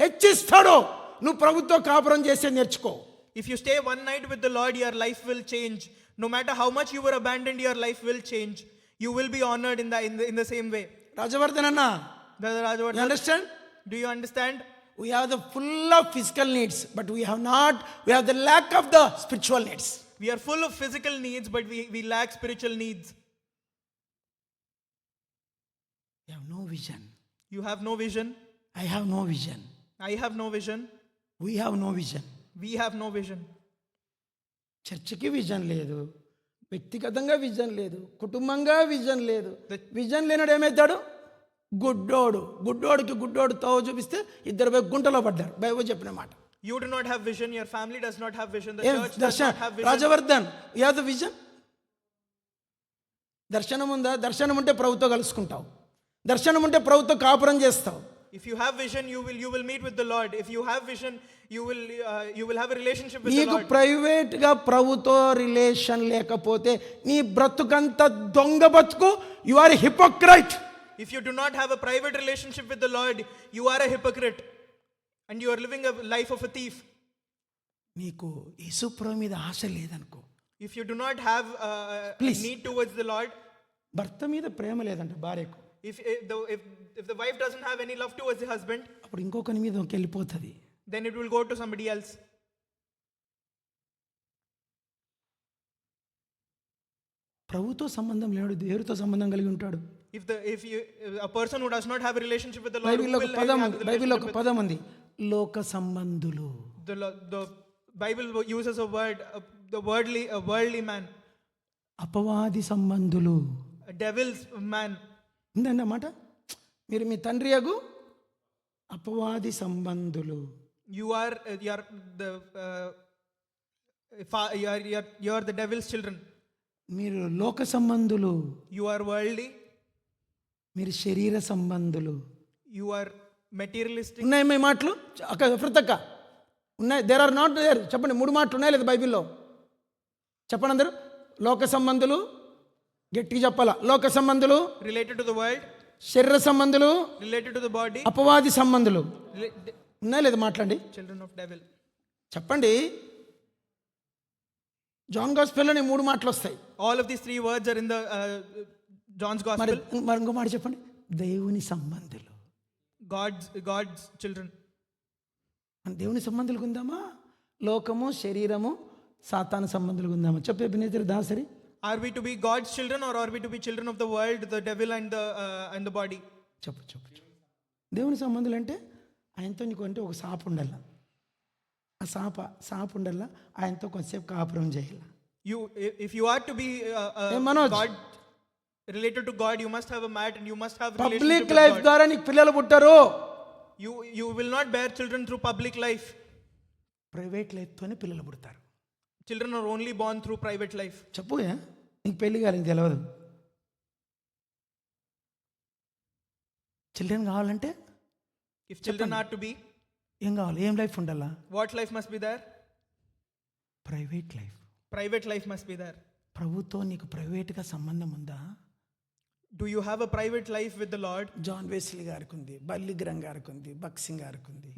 హెచ్చిస్తాడో. నువ్వు ప్రభుతో కాపురం చేసే నేర్చుకో. If you stay one night with the Lord, your life will change. No matter how much you were abandoned, your life will change. You will be honored in the same way. Rajavardhan అన్న, Brother Rajavardhan, you understand? do you understand? We have the full of physical needs, but we have the lack of the spiritual needs. We are full of physical needs, but we lack spiritual needs. You have no vision. You have no vision. I have no vision. I have no vision. We have no vision. We have no vision. చర్చికి vision లేదు, వ్యక్తిగతంగా vision లేదు, కుటుంబంగా vision లేదు. Vision లేనాడు ఏమవుతాడు? గుడ్డోడికి గుడ్డోడు తోవ చూపిస్తే ఇద్దరు పోయి గుంటలో పడ్డారు. బైబిల్ చెప్పిన మాట. You do not have vision. Your family does not have vision. The church does not have vision. Rajavardhan, you have the vision. దర్శనం ఉందా? దర్శనం ఉంటే ప్రభుతో కలుసుకుంటావు, దర్శనం ఉంటే ప్రభుతో కాపురం చేస్తావు. If you have vision, you will meet with the Lord. If you have vision, you will have a relationship with the నీకు Lord. ప్రైవేట్గా ప్రభుతో రిలేషన్ లేకపోతే నీ బ్రతుకంత దొంగ బతుకు. You are hypocrite. If you do not have a private relationship with the Lord, you are a hypocrite and you are living a life of a thief. నీకు యేసుప్రభు మీద ఆశ లేదనుకో, If you do not have a need towards the Lord, భర్త మీద ప్రేమ లేదంట భార్యకు, if the wife doesn't have any love towards the husband, అప్పుడు ఇంకొకరి మీద వెళ్ళిపోతుంది. then it will go to somebody else. ప్రభుతో సంబంధం లేడు, దేవుడితో సంబంధం కలిగి ఉంటాడు. If a person who does not have a relationship with the Lord, బైబిల్లో who ఒక will పదం have ఉంది, the బైబిల్లో ఒక relationship పదం ఉంది, లోక సంబంధులు. the Bible uses a word, the worldly man, అపవాది సంబంధులు. a devil's man. ఉందండి అన్నమాట. మీరు మీ తండ్రి యగు అపవాది సంబంధులు. You are the devil's children. మీరు లోక సంబంధులు, You are worldly. మీరు శరీర సంబంధులు. You are materialistic. ఉన్నాయి మీ మాటలు అక్క ప్రతక్క ఉన్నాయి. There are not there. చెప్పండి, 3 మాటలు ఉన్నాయి లేదా బైబిల్లో? చెప్పండి అందరూ. లోక సంబంధులు, గట్టిగా చెప్పాలా. లోక సంబంధులు, Related to the world, శరీర సంబంధులు, related to the body, అపవాది సంబంధులు ఉన్నాయి లేదా? మాట్లాడండి, children of devil. చెప్పండి. జాన్ గాస్పెల్లోనే 3 మాటలు వస్తాయి. All of these 3 words are in the John's మరి gospel. మరి ఇంకో మాట చెప్పండి, దేవుని సంబంధులు. God's children. మన దేవుని సంబంధులకు ఉందామా? లోకము, శరీరము, సాతాను సంబంధులకు ఉందామా? చెప్పే బినేతరు Dasari. Are we to be God's children or are we to be children of the world, the devil and the body? చెప్పు. దేవుని సంబంధులు అంటే ఆయనతో నీకు అంటే ఒక సాపు ఉండాల. ఆ సాపు ఉండాల, ఆయనతో కొంతసేపు కాపురం చేయాల. If you are to be Manoj. God, related to God, you must have a mat and you must have relationship public with life God. ద్వారా నీకు పిల్లలు పుట్టారు. You will not bear children through public life. Private లైఫ్తోనే పిల్లలు పుడతారు. Children are only born through private life. చెప్పు, నీకు పెళ్లి కాలేదు తెలియదు. చిల్డ్రన్ కావాలంటే If children are to be, ఏం కావాలి? ఏం లైఫ్ ఉండాలా? what life must be there? Private life. Private life must be there. ప్రభుతో నీకు ప్రైవేట్గా సంబంధం ఉందా? Do you have a private life with the Lord? John Wesley గారికి ఉంది, బల్లి గ్రహం గారికి ఉంది, బక్సింగ్ గారికి ఉంది.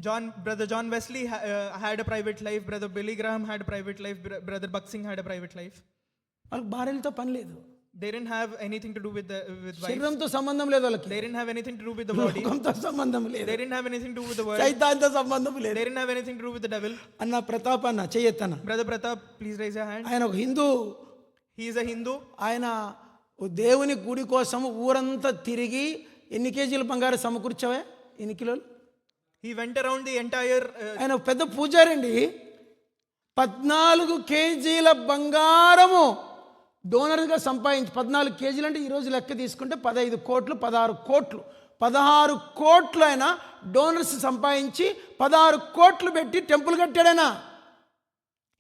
Brother John Wesley had a private life. Brother Billy Graham had a private life. Brother Buxing had a private life. వాళ్ళకి భార్యలతో పని లేదు, They didn't have anything to do with wife. శరీరంతో సంబంధం లేదు వాళ్ళకి, They didn't have anything to do with the body. లోకంతో సంబంధం లేదు, They didn't have anything to do with the world. సైతాన్తో సంబంధం లేదు. They didn't have anything to do with the devil. అన్న ప్రతాప్ అన్న చెయ్యెత్తన్న, Brother Pratap, please raise your hand. ఆయన ఒక Hindu. He is a Hindu. ఆయన ఓ దేవుని గుడి కోసం ఊరంతా తిరిగి ఎన్ని కేజీల బంగారు సమకూర్చావే, ఎన్ని కిలోలు? He went around the entire. ఆయన ఒక పెద్ద పూజారండి. 14 కేజీల బంగారము డోనర్గా సంపాదించి, 14 కేజీలు అంటే ఈరోజు లెక్క తీసుకుంటే 15 కోట్లు, 16 కోట్లు, 16 కోట్లు ఆయన డోనర్స్ సంపాదించి 16 కోట్లు పెట్టి temple కట్టాడైనా.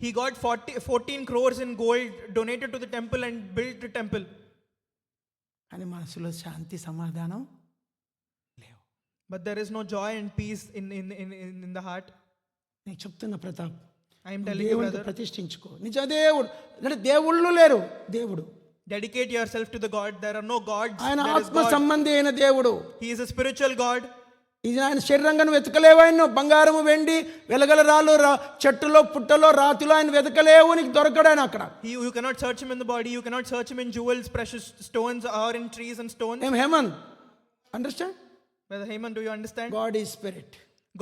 He got 14 crores in gold donated to the temple and built the temple. అని మనసులో శాంతి సమాధానం లేవు. But there is no joy and peace in the heart. నేను చెప్తున్న Pratap, I am telling you, దేవుడిని brother. ప్రతిష్ఠించుకో. నిజ దేవుడు అంటే దేవుళ్ళు లేరు, దేవుడు Dedicate yourself to the God. There are no gods. ఆయన There is ఆత్మ God. సంబంధి అయిన దేవుడు. He is a spiritual God. ఇది ఆయన శరీరంగా వెతకలేవు. ఆయన బంగారము, వెండి, వెలగల రాళ్ళు, చెట్టులో, పుట్టలో, రాతిలో ఆయన వెతకలేవు, నీకు దొరకడు ఆయన అక్కడ. You cannot search him in the body. You cannot search him in jewels, precious stones, or in trees and stones. ఏం Hemant, understand? Brother Heyman, do you understand? God is spirit.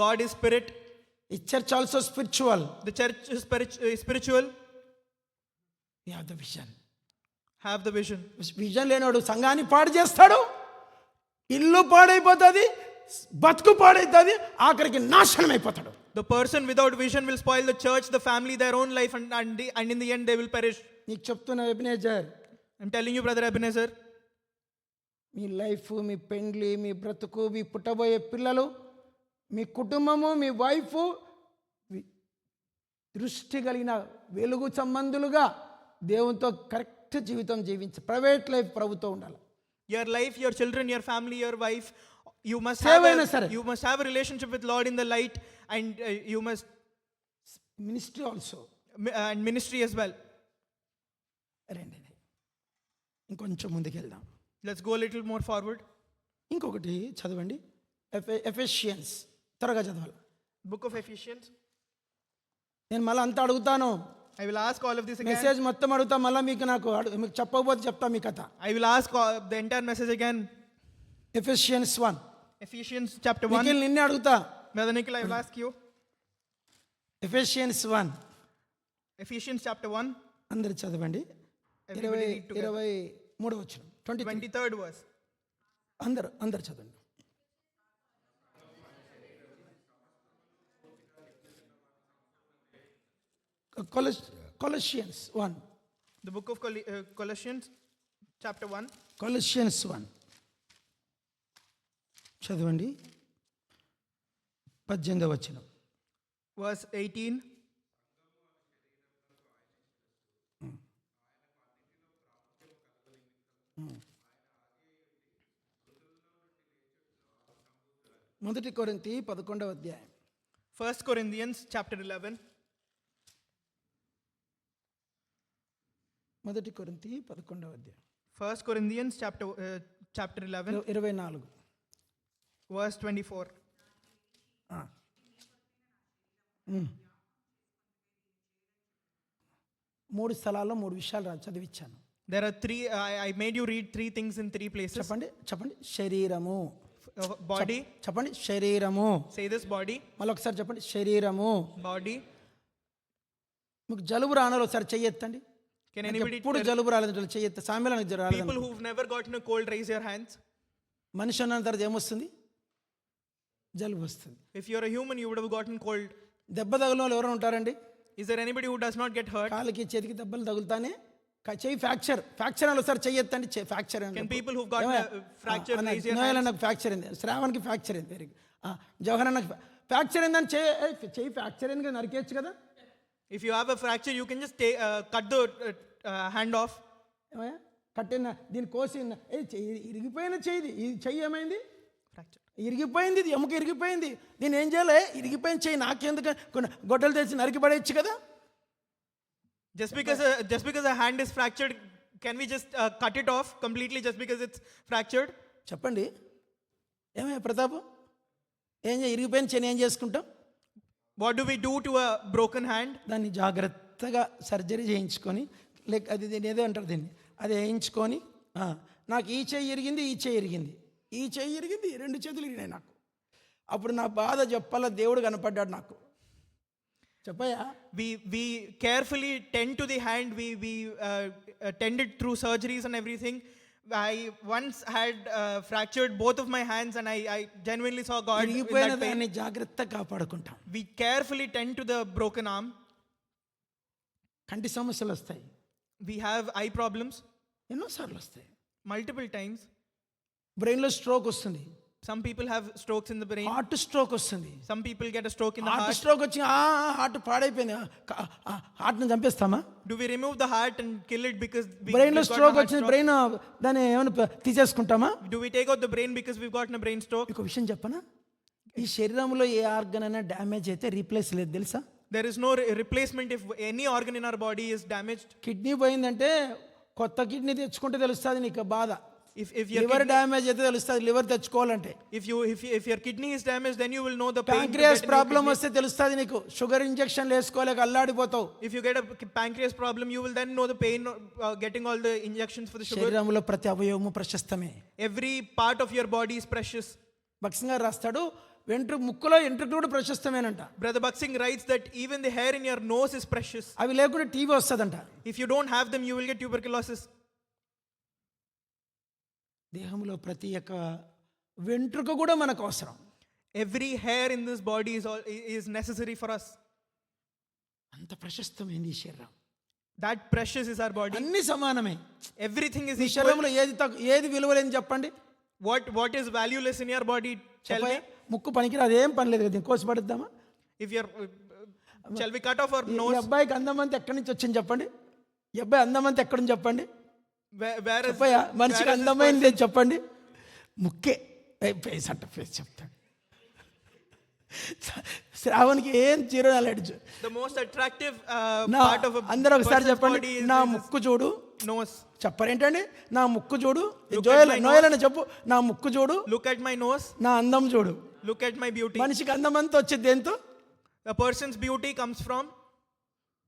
God is spirit. ఈ church also spiritual. The church is spiritual. You have the vision. Have the vision. Vision లేనివాడు సంఘాన్ని పాడు చేస్తాడు, ఇల్లు పాడైపోతుంది, బతుకు పాడైతుంది, ఆఖరికి నాశనం అయిపోతాడు. The person without vision will spoil the church, the family, their own life, and in the end they will perish. నీకు చెప్తున్న Ebenezer, I'm telling you, Brother Ebenezer, మీ లైఫ్, మీ పెండ్లి, మీ బ్రతుకు, మీ పుట్టబోయే పిల్లలు, మీ కుటుంబము, మీ వైఫ్ దృష్టి కలిగిన వెలుగు సంబంధులుగా దేవునితో కరెక్ట్ జీవితం జీవించి, ప్రైవేట్ లైఫ్ ప్రభుతో ఉండాలి. your life, your children, your family, your wife, you must Save have అయినా సరే. you must have a relationship with Lord in the light, and you must ministry also. and ministry as well. రండి ఇంకొంచెం ముందుకు వెళ్దాం. Let's go a little more forward. ఇంకొకటి చదవండి, Ephesians, త్వరగా చదవాలి. Book of Ephesians. నేను మళ్ళీ అంతా అడుగుతాను, I will ask all of this again. Message మొత్తం అడుగుతా, మళ్ళీ మీకు మీకు చెప్పకపోతే చెప్తా మీ కథ. I will ask the entire message again. Ephesians 1. Ephesians chapter 1. నిన్నే అడుగుతా. Brother Nikhil, I will ask you. Ephesians 1 Ephesians chapter 1. అందరు చదవండి. Everybody read together. 23వ వచనం, 23rd verse. అందరు చదవండి. Colossians 1. The book of Colossians chapter 1. Colossians 1 చదవండి, 18వ వచనం. Verse 18. మొదటి కొరింథీ 11వ అధ్యాయం. 1 Corinthians chapter 11. మొదటి కొరింథీ 11వ అధ్యాయం 1 Corinthians chapter 11. 24. Verse 24. మూడు స్థలాల్లో 3 విషయాలు చదివించాను. There are three. I made you read 3 things in 3 places. చెప్పండి శరీరము. Body. చెప్పండి శరీరము. Say this, body. మళ్ళీ ఒకసారి చెప్పండి శరీరము. Body. మీకు జలుబు రానాలో ఒకసారి చెయ్యెత్తండి. Can anybody? ఎప్పుడు జలుబు రాలేదు చెయ్యెత్త. సామెలకు జలుబు People who've never gotten a cold, raise your hands. మనిషి అన్న తర్వాత ఏమొస్తుంది? జలుబు వస్తుంది. If you're a human, you would have gotten cold. దెబ్బ తగిలిన వాళ్ళు ఎవరు ఉంటారండి? Is there anybody who does not get hurt? కాలికి చేతికి దెబ్బలు తగులుతానే చెయ్యి ఫ్రాక్చర్ అని ఒకసారి చెయ్యెత్తండి. Fracture Can people who've got a fracture raise your hands? నాకు ఫ్రాక్చర్ అయింది, శ్రావణ్కి ఫ్రాక్చర్ అయింది, వెరీ జవహర్ అన్నకి ఫ్రాక్చర్ అయిందని చెయ్యి ఫ్రాక్చర్ అయింది కదా, నరికేయచ్చు కదా. If you have a fracture, you can just cut the hand off. ఏమయ్యా కట్టిన దీన్ని కోసి ఇరిగిపోయిన చెయ్యి, ఈ చెయ్యి ఏమైంది? Fracture. ఇరిగిపోయింది, ఇది ఎముక ఇరిగిపోయింది. దీన్ని ఏం చేయాలి? ఇరిగిపోయిన చెయ్యి నాకెందుకు, కొన్ని గొడ్డలు తెచ్చి నరికి పడేయచ్చు కదా. Just because a hand is fractured, can we just cut it off completely just because it's fractured? చెప్పండి. ఏమయ్యా ప్రతాపం, ఇరిగిపోయిన చెని ఏం చేసుకుంటాం? What do we do to a broken hand? దాన్ని జాగ్రత్తగా సర్జరీ చేయించుకొని, లైక్ అది దీన్ని ఏదో అంటారు దీన్ని, అది వేయించుకొని, నాకు ఈ చెయ్యి ఇరిగింది, ఈ చెయ్యి ఇరిగింది, ఈ చెయ్యి ఇరిగింది, 2 చేతులు ఇరిగినాయి నాకు. అప్పుడు నా బాధ చెప్పాలా, దేవుడు కనపడ్డాడు నాకు. చెప్పయ్యా. We carefully tend to the hand. We tend it through surgeries and everything. I once had fractured both of my hands, and I genuinely saw God in ఇరిగిపోయిన that pain. దాన్ని జాగ్రత్తగా కాపాడుకుంటాం. We carefully tend to the broken arm. కంటి సమస్యలు వస్తాయి, We have eye problems ఎన్నోసార్లు వస్తాయి. multiple times. బ్రెయిన్లో stroke వస్తుంది, Some people have strokes in the brain. Heart stroke వస్తుంది. Some people get a stroke in the heart heart. Stroke వచ్చి heart పాడైపోయింది, హార్ట్ని చంపేస్తామా? Do we remove the heart and kill it because బ్రెయిన్లో we've gotten a stroke heart వచ్చింది, stroke? Brain దాన్ని ఏమైనా తీసేసుకుంటామా? Do we take out the brain because we've gotten a brain stroke? ఒక విషయం చెప్పనా, ఈ శరీరంలో ఏ ఆర్గన్ అయినా డ్యామేజ్ అయితే రీప్లేస్ లేదు తెలుసా? There is no replacement if any organ in our body is damaged. Kidney పోయిందంటే కొత్త కిడ్నీ తెచ్చుకుంటే తెలుస్తుంది నీకు బాధ. If your లివర్ డ్యామేజ్ అయితే తెలుస్తుంది, liver తెచ్చుకోవాలంటే. if your kidney is damaged, then you will know the pain. to pancreas get a new problem kidney. వస్తే తెలుస్తుంది నీకు, sugar ఇంజెక్షన్లు వేసుకోలేక అల్లాడిపోతావు. If you get a pancreas problem, you will then know the pain getting all the injections for the sugar. శరీరంలో ప్రతి అవయవము ప్రశస్తమే. Every part of your body is precious. భక్సింగ్ గారు రాస్తాడు, ముక్కులో ఎంట్రుకలు కూడా ప్రశస్తమేనంట. Brother Buxing writes that even the hair in your nose is precious. అవి లేకుండా TV వస్తుందంట. If you don't have them, you will get tuberculosis. దేహంలో ప్రతి ఒక్క వెంట్రుక కూడా మనకు అవసరం. Every hair in this body is necessary for us. అంత ప్రశస్తమైంది ఈ శరీరం. That precious is our body. అన్ని సమానమే. Everything is ఈ equal. శరీరంలో ఏది విలువలేని చెప్పండి. What is valueless in your body? Shall we? ముక్కు పనికి అదేం పని లేదు కదా, కోసిపడుద్దామా? If you're, shall we cut off our ఈ nose? అబ్బాయికి అందమంతా ఎక్కడి నుంచి వచ్చింది చెప్పండి. ఈ అబ్బాయి అందమంతా ఎక్కడి నుంచి చెప్పండి. Where is చెప్పయ్యా, మనిషికి where is this అందమైంది ఏది చెప్పండి. ముక్కే. ఫేస్ అంట, ఫేస్ చెప్తాడు. శ్రావణ్కి ఏం zero knowledge. the most attractive నా part of a అందరూ ఒకసారి person's చెప్పండి, body is నా his ముక్కు చూడు. nose. చెప్పరేంటండి, నా ముక్కు చూడు. Look Joel at my Noel అని చెప్పు, నా ముక్కు చూడు, Look at my nose. నా అందం చూడు. Look at my beauty. మనిషికి అందమంతా వచ్చేది దేంతో? A person's beauty comes from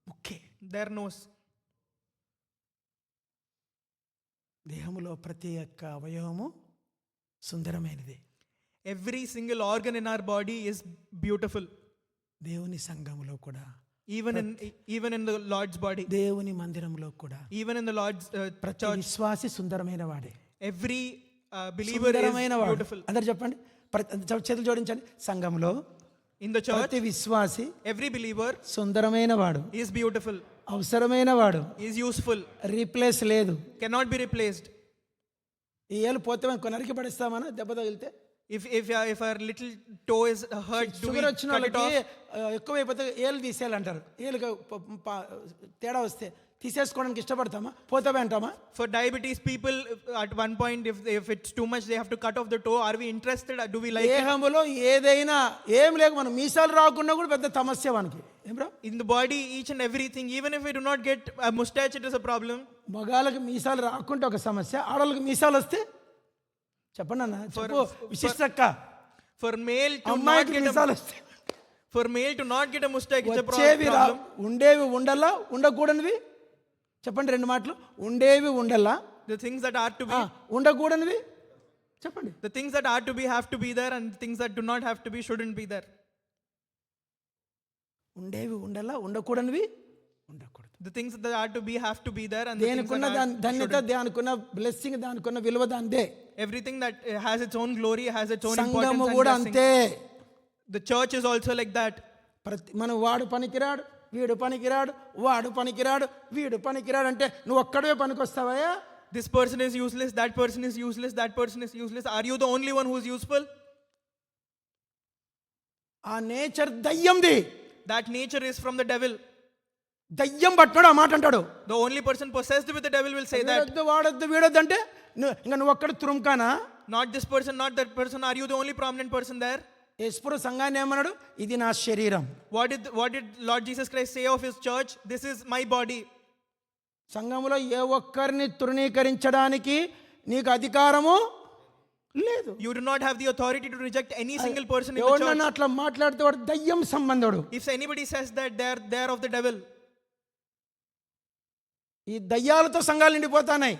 ముక్కే. their nose. దేహములో ప్రతి ఒక్క అవయవము సుందరమైనది. Every single organ in our body is beautiful. దేవుని సంఘములో కూడా, Even in the Lord's body. దేవుని మందిరంలో కూడా Even in the Lord's ప్రతి church. విశ్వాసి సుందరమైన వాడే. Every believer సుందరమైన is వాడు. beautiful. అందరు చెప్పండి, చేతులు జోడించండి. సంఘంలో In the church, ప్రతి విశ్వాసి every believer సుందరమైన వాడు, is beautiful, అవసరమైన వాడు, is useful, రీప్లేస్ లేదు. cannot be replaced. ఈ ఏళ్ళు పోతే మనం నరికి పడేస్తామన్నా దెబ్బ తగిలితే? If our little toe is hurt, do we sugar వచ్చిన cut it వాళ్ళకి off? ఎక్కువైపోతే ఏళ్ళు తీసేయాలంటారు. ఏళ్ళకి తేడా వస్తే తీసేసుకోవడానికి ఇష్టపడతామా, పోతావే అంటామా? For diabetes people, at one point, if it's too much, they have to cut off the toe. Are we interested? Do we like it? దేహములో ఏదైనా ఏం లేక మనం మీసాలు రాకుండా కూడా పెద్ద సమస్య వానికి. ఏం bro? In the body, each and everything, even if we do not get a mustache, it is a problem. మగాళ్ళకి మీసాలు రాకుంటే ఒక సమస్య, ఆడవాళ్ళకి మీసాలు వస్తే చెప్పండి అన్న, చెప్పు విశిష్టక్క. For male to not అమ్మాయికి get మీసాలు a, వస్తే for male to not get a mustache, it's a వచ్చేవి problem. ఉండేవి ఉండల్లా, ఉండకూడనివి చెప్పండి 2 మాటలు. ఉండేవి ఉండల్లా, The things that are to be, ఉండకూడనివి చెప్పండి. the things that are to be have to be there, and things that do not have to be shouldn't be there. ఉండేవి ఉండల్లా, ఉండకూడనివి ఉండకూడదు. The things that are to be have to be there, and the things దేనికున్న that are, ధన్యత, దానికున్న blessing, దానికున్న విలువ దాందే. everything that has its own glory, has its own importance సంఘము and కూడా blessing. అంతే. The church is also like that. మనం వాడు పనికిరాడు, వీడు పనికిరాడు, వాడు పనికిరాడు, వీడు పనికిరాడు అంటే నువ్వు ఒక్కడే పనికొస్తావా? This person is useless, that person is useless, that person is useless. Are you the only one who is useful? ఆ nature దయ్యంది. That nature is from the devil. దయ్యం పట్టినాడు ఆ మాట అంటాడు. The only person possessed with the devil will say that. వీడొద్దు, వాడొద్దు, వీడొద్దు అంటే నువ్వు ఒక్కడ తురుముకానా? Not this person, not that person. Are you the only prominent person there? యేసుప్రభు సంఘాన్ని ఏమన్నాడు? ఇది నా శరీరం. What did Lord Jesus Christ say of his church? This is my body. సంఘములో ఏ ఒక్కరిని తృణీకరించడానికి నీకు అధికారము లేదు. You do not have the authority to reject any single person in the ఎవడన్నా church. అట్లా మాట్లాడితే వాడు దయ్యం సంబంధుడు. If anybody says that they're of the devil, ఈ దయ్యాలతో సంఘాలు నిండిపోతాయి.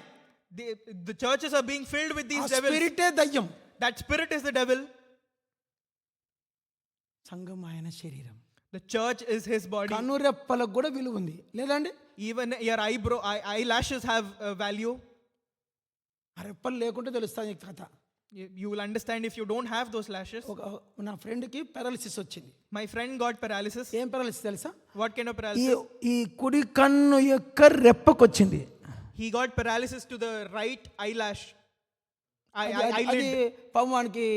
the churches are being filled with these devils. స్పిరిటే దయ్యం. That spirit is the devil. సంఘం ఆయన శరీరం. The church is his body. కనురెప్పలకు కూడా విలువ ఉంది లేదండి? Even your eyelashes have value. ఆ రెప్పలు లేకుంటే తెలుస్తుంది ఈ కథ. You will understand if you don't have those lashes. నా ఫ్రెండ్కి పారాలిసిస్ వచ్చింది. My friend got paralysis. ఏం పారాలిసిస్ తెలుసా? What kind of paralysis? ఈ కుడి కన్ను యొక్క రెప్పకు వచ్చింది. He got paralysis to the right eyelash. అది Eyelid. పవమానికి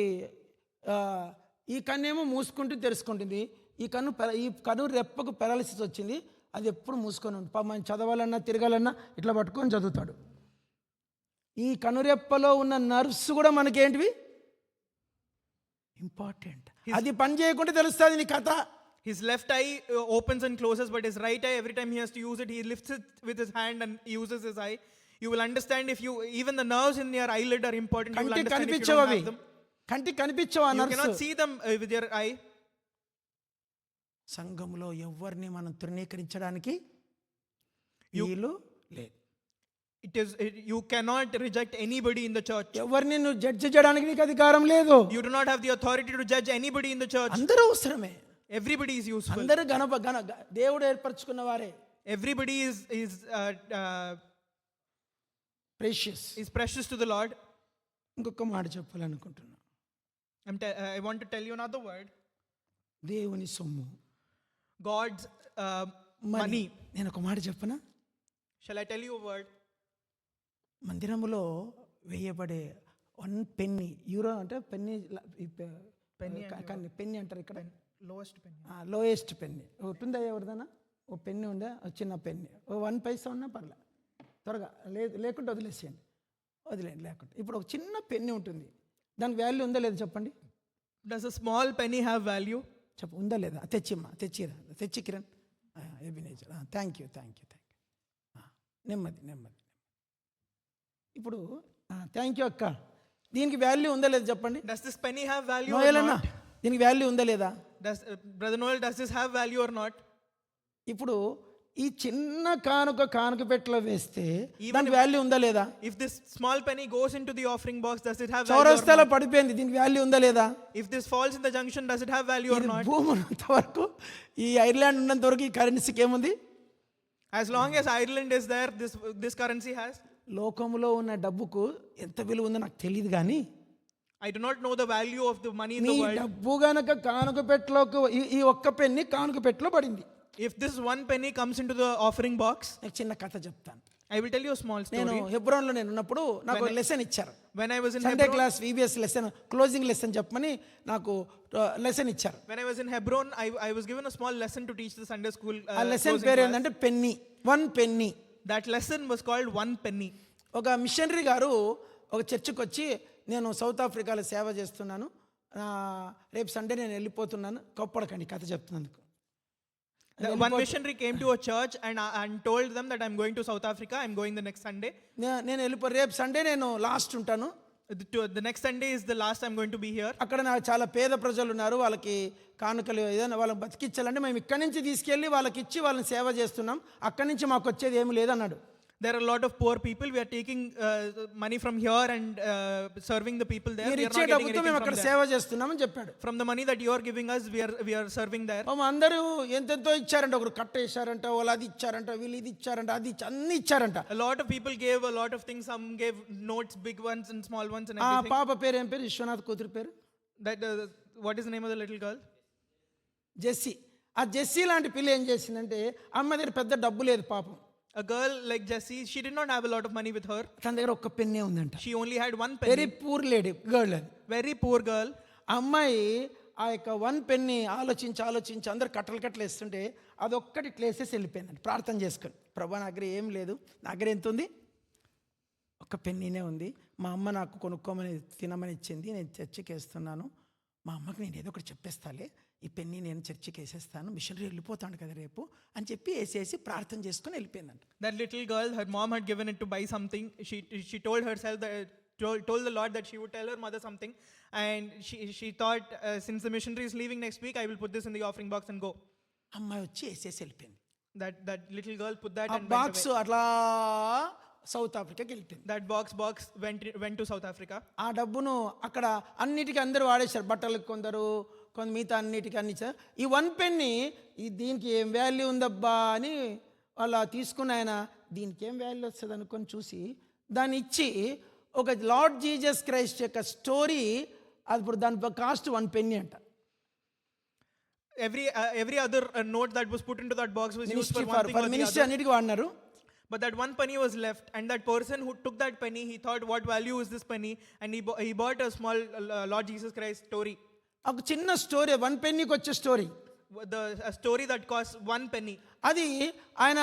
ఈ కన్నేమో మూసుకుంటూ తెరుచుకుంటుంది. ఈ కన్ను రెప్పకు పారాలిసిస్ వచ్చింది. అది ఎప్పుడు మూసుకొని ఉంటుంది. పవమాన్ చదవాలన్నా తిరగాలన్నా ఇట్లా పట్టుకొని చదువుతాడు. ఈ కనురెప్పలో ఉన్న నర్వ్స్ కూడా మనకేంటివి ఇంపార్టెంట్. అది పని చేయకుంటే తెలుస్తుంది నీ కథ. His left eye opens and closes, but his right eye, every time he has to use it, he lifts it with his hand and uses his eye. You will understand if you, even the nerves in your eyelid are important. You will కంటికి understand if you కనిపించవు don't అవి. have them. కంటికి కనిపించవు ఆ You nerves. cannot see them with your eye. సంఘంలో ఎవరిని మనం తృణీకరించడానికి వీలు లేదు. You cannot reject anybody in the church. ఎవరిని నువ్వు జడ్జి చేయడానికి నీకు అధికారం లేదు. You do not have the authority to judge anybody in the church. అందరూ అవసరమే. Everybody is useful. అందరూ దేవుడు ఏర్పరచుకున్న వారే. Everybody is precious to the Lord. ఇంకొక మాట చెప్పాలనుకుంటున్నా. I want to tell you another word. దేవుని సొమ్ము, God's money. నేను ఒక మాట చెప్పనా? Shall I tell you a word? మందిరములో వేయబడే 1 penny, యూరో అంటే పెన్నీ, పెన్నీ అంటారు ఇక్కడ. Lowest penny. లోయెస్ట్ పెన్ని ఒకటి ఉందా ఎవరిదైనా? ఓ పెన్ని ఉందా? చిన్న పెన్ని 1 పైసా ఉన్నా పర్లే, త్వరగా లేకుంటే వదిలేసేయండి. వదిలేండి లేకుంటే. ఇప్పుడు ఒక చిన్న పెన్ని ఉంటుంది, దానికి వాల్యూ ఉందా లేదా చెప్పండి? Does a small penny have value? చెప్పు, ఉందా లేదా? తెచ్చి కిరణ్. Ebenezer, thank you. నెమ్మది. ఇప్పుడు థ్యాంక్ యూ అక్క. దీనికి వాల్యూ ఉందా లేదా చెప్పండి? Does this penny have value or నోయలన్నా, not? దీనికి వాల్యూ ఉందా లేదా? Does Brother Noel, does this have value or not? ఇప్పుడు ఈ చిన్న కానుక పెట్టలో వేస్తే దానికి వాల్యూ ఉందా లేదా? If this small penny goes into the offering box, does it have value or చౌరస్తాలో not? పడిపోయింది, దీనికి వాల్యూ ఉందా లేదా? If this falls in the junction, does it have value or ఇది not? భూమి ఉన్నంత వరకు, ఈ ఐర్లాండ్ ఉన్నంత వరకు ఈ కరెన్సీకి ఏముంది? As long as Ireland is there, this currency has. లోకములో ఉన్న డబ్బుకు ఎంత విలువ ఉందో నాకు తెలియదు, కానీ I do not know the value of the money in నీ the world. డబ్బు గనక కానుక పెట్టలోకి, ఈ ఒక్క పెన్ని కానుక పెట్టలో పడింది. If this 1 penny comes into the offering box, నాకు చిన్న కథ చెప్తాను. I will tell you a small నేను story. హెబ్రోన్లో ఉన్నప్పుడు నాకు లెసన్ ఇచ్చారు. When I was in Sunday Hebron, class VBS lesson, closing lesson చెప్పమని నాకు లెసన్ ఇచ్చారు. when I was in Hebron, I was given a small lesson to teach the Sunday school. ఆ lesson closing పేరు class. ఏంటంటే penny, 1 penny. That lesson was called 1 penny. ఒక missionary గారు ఒక చర్చికి వచ్చి, నేను సౌత్ ఆఫ్రికాలో సేవ చేస్తున్నాను, రేపు సండే నేను వెళ్ళిపోతున్నాను, కోప్పడకండి కథ చెప్తున్నందుకు. One missionary came to a church and told them that I'm going to South Africa. I'm going the next Sunday. నేను రేపు సండే నేను లాస్ట్ ఉంటాను. The next Sunday is the last I'm going to be here. అక్కడ నాకు చాలా పేద ప్రజలు ఉన్నారు, వాళ్ళకి కానుకలు ఏదైనా వాళ్ళకి బతికించాలంటే మేము ఇక్కడి నుంచి తీసుకెళ్ళి వాళ్ళకి ఇచ్చి వాళ్ళని సేవ చేస్తున్నాం, అక్కడి నుంచి మాకు వచ్చేది ఏమి లేదన్నాడు. There are a lot of poor people. We are taking money from here and serving the people there. మీరు We are ఇచ్చే not getting డబ్బుతో మేము anything అక్కడ from సేవ there. చేస్తున్నామని చెప్పాడు. From the money that you are giving us, we are serving there. అందరూ ఎంతెంతో ఇచ్చారంట, ఒకరు కట్ట వేశారంట, వాళ్ళు అది ఇచ్చారంట, వీళ్ళు ఇది ఇచ్చారంట, అది అన్ని ఇచ్చారంట. A lot of people gave a lot of things. Some gave notes, big ones and small ones and ఆ everything. పాప పేరు ఏం పేరు? విశ్వనాథ్ కూతురు పేరు That what is the name of the little girl? జెస్సీ. ఆ జెస్సీ లాంటి పిల్ల ఏం చేసిందంటే, అమ్మ దగ్గర పెద్ద డబ్బు లేదు పాపం. A girl like Jessie, she did not have a lot of money with her. తన దగ్గర ఒక్క పెన్నే ఉందంట. She only had 1 very penny. Poor lady girl అది. Very poor girl. ఆ అమ్మాయి ఆ యొక్క 1 penny ఆలోచించి అందరు కట్టలు వేస్తుంటే అదొక్కటి ప్లేసెస్ వెళ్ళిపోయిందండి. ప్రార్థన చేసుకొని, ప్రభా నా దగ్గర ఏం లేదు, నా దగ్గర ఎంత ఉంది? 1 pennyనే ఉంది. మా అమ్మ నాకు కొనుక్కోమని తినమని ఇచ్చింది, నేను చర్చికి వేస్తున్నాను, మా అమ్మకి నేను ఏదో ఒకటి చెప్పేస్తాలే, ఈ పెన్ని నేను చర్చికి వేసేస్తాను, మిషనరీ వెళ్ళిపోతాను కదా రేపు అని చెప్పి వేసేసి ప్రార్థన చేసుకుని వెళ్ళిపోయిందంట. That little girl, her mom had given it to buy something. She told herself that told the Lord that she would tell her mother something, and she thought, since the missionary is leaving next week, I will put this in the offering box and go. అమ్మాయి వచ్చి వేసేసి వెళ్ళిపోయింది. That little girl put that ఆ and went box away. అట్లా south ఆఫ్రికాకి వెళ్ళిపోయింది. That box went to South Africa. ఆ డబ్బును అక్కడ అన్నిటికీ అందరూ వాడేశారు, బట్టలకు కొందరు మిగతా అన్నిటికీ అన్ని ఇచ్చారు. ఈ 1 penny దీనికి ఏం వాల్యూ ఉందబ్బా అని వాళ్ళు తీసుకున్న ఆయన దీనికి ఏం వాల్యూ వస్తుంది అనుకొని చూసి దాన్ని ఇచ్చి ఒక లార్డ్ జీసస్ క్రైస్ట్ యొక్క స్టోరీ, అది ఇప్పుడు దాని కాస్ట్ 1 penny అంట. Every other note that was put into that box was used for ministry one thing or for the ministry other. అన్నిటికీ వాడినారు. But that 1 penny was left, and that person who took that penny, he thought, what value is this penny? And he bought a small Lord Jesus Christ story. ఒక చిన్న story 1 pennyకి వచ్చే story. A story that cost 1 penny. అది ఆయన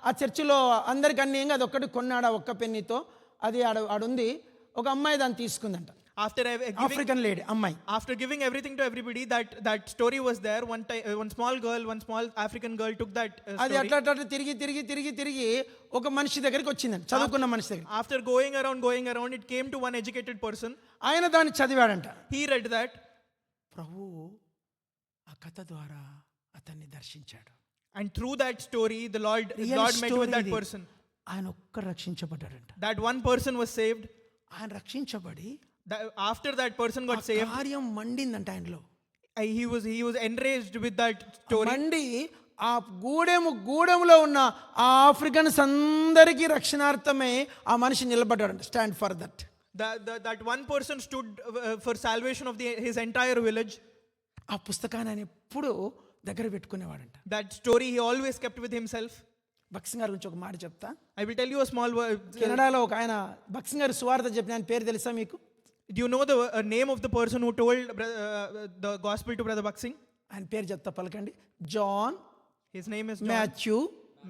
ఆ చర్చిలో అందరికి అన్ని అది ఒక్కటి కొన్నాడు ఆ 1 pennyతో. అది ఆడుంది. ఒక అమ్మాయి దాన్ని తీసుకుందంట, ఆఫ్రికన్ లేడీ అమ్మాయి. After giving everything to everybody, that story was there. One small African girl took that అది story. అట్లా అట్లా తిరిగి ఒక మనిషి దగ్గరికి వచ్చిందంట, చదువుకున్న మనిషి దగ్గర. After going around, it came to one educated person. ఆయన దాన్ని చదివాడంట. He read that. ప్రభు ఆ కథ ద్వారా అతన్ని దర్శించాడు. And through that story, the Lord met with that person. ఆయన ఒక్క రక్షించబడ్డాడంట. That one person was saved. ఆయన రక్షించబడి After that person got saved, కార్యం మండిందంట ఆయనలో. he was enraged with that story. మండి ఆ గూడెంలో ఉన్న ఆ ఆఫ్రికన్స్ అందరికీ రక్షణార్థమే ఆ మనిషి నిలబడ్డాడంట. Stand for that. That one person stood for salvation of his entire village. ఆ పుస్తకాన్ని ఆయన ఎప్పుడు దగ్గర పెట్టుకునేవాడంట. That story he always kept with himself. బక్సింగ్ గారి గురించి ఒక మాట చెప్తా. I will tell you a small word. కెనడాలో ఒక ఆయన బక్సింగ్ గారి సువార్త చెప్పిన ఆయన పేరు తెలుసా మీకు? Do you know the name of the person who told the gospel to Brother Baksing? ఆయన పేరు చెప్తా, పలకండి. John His name is John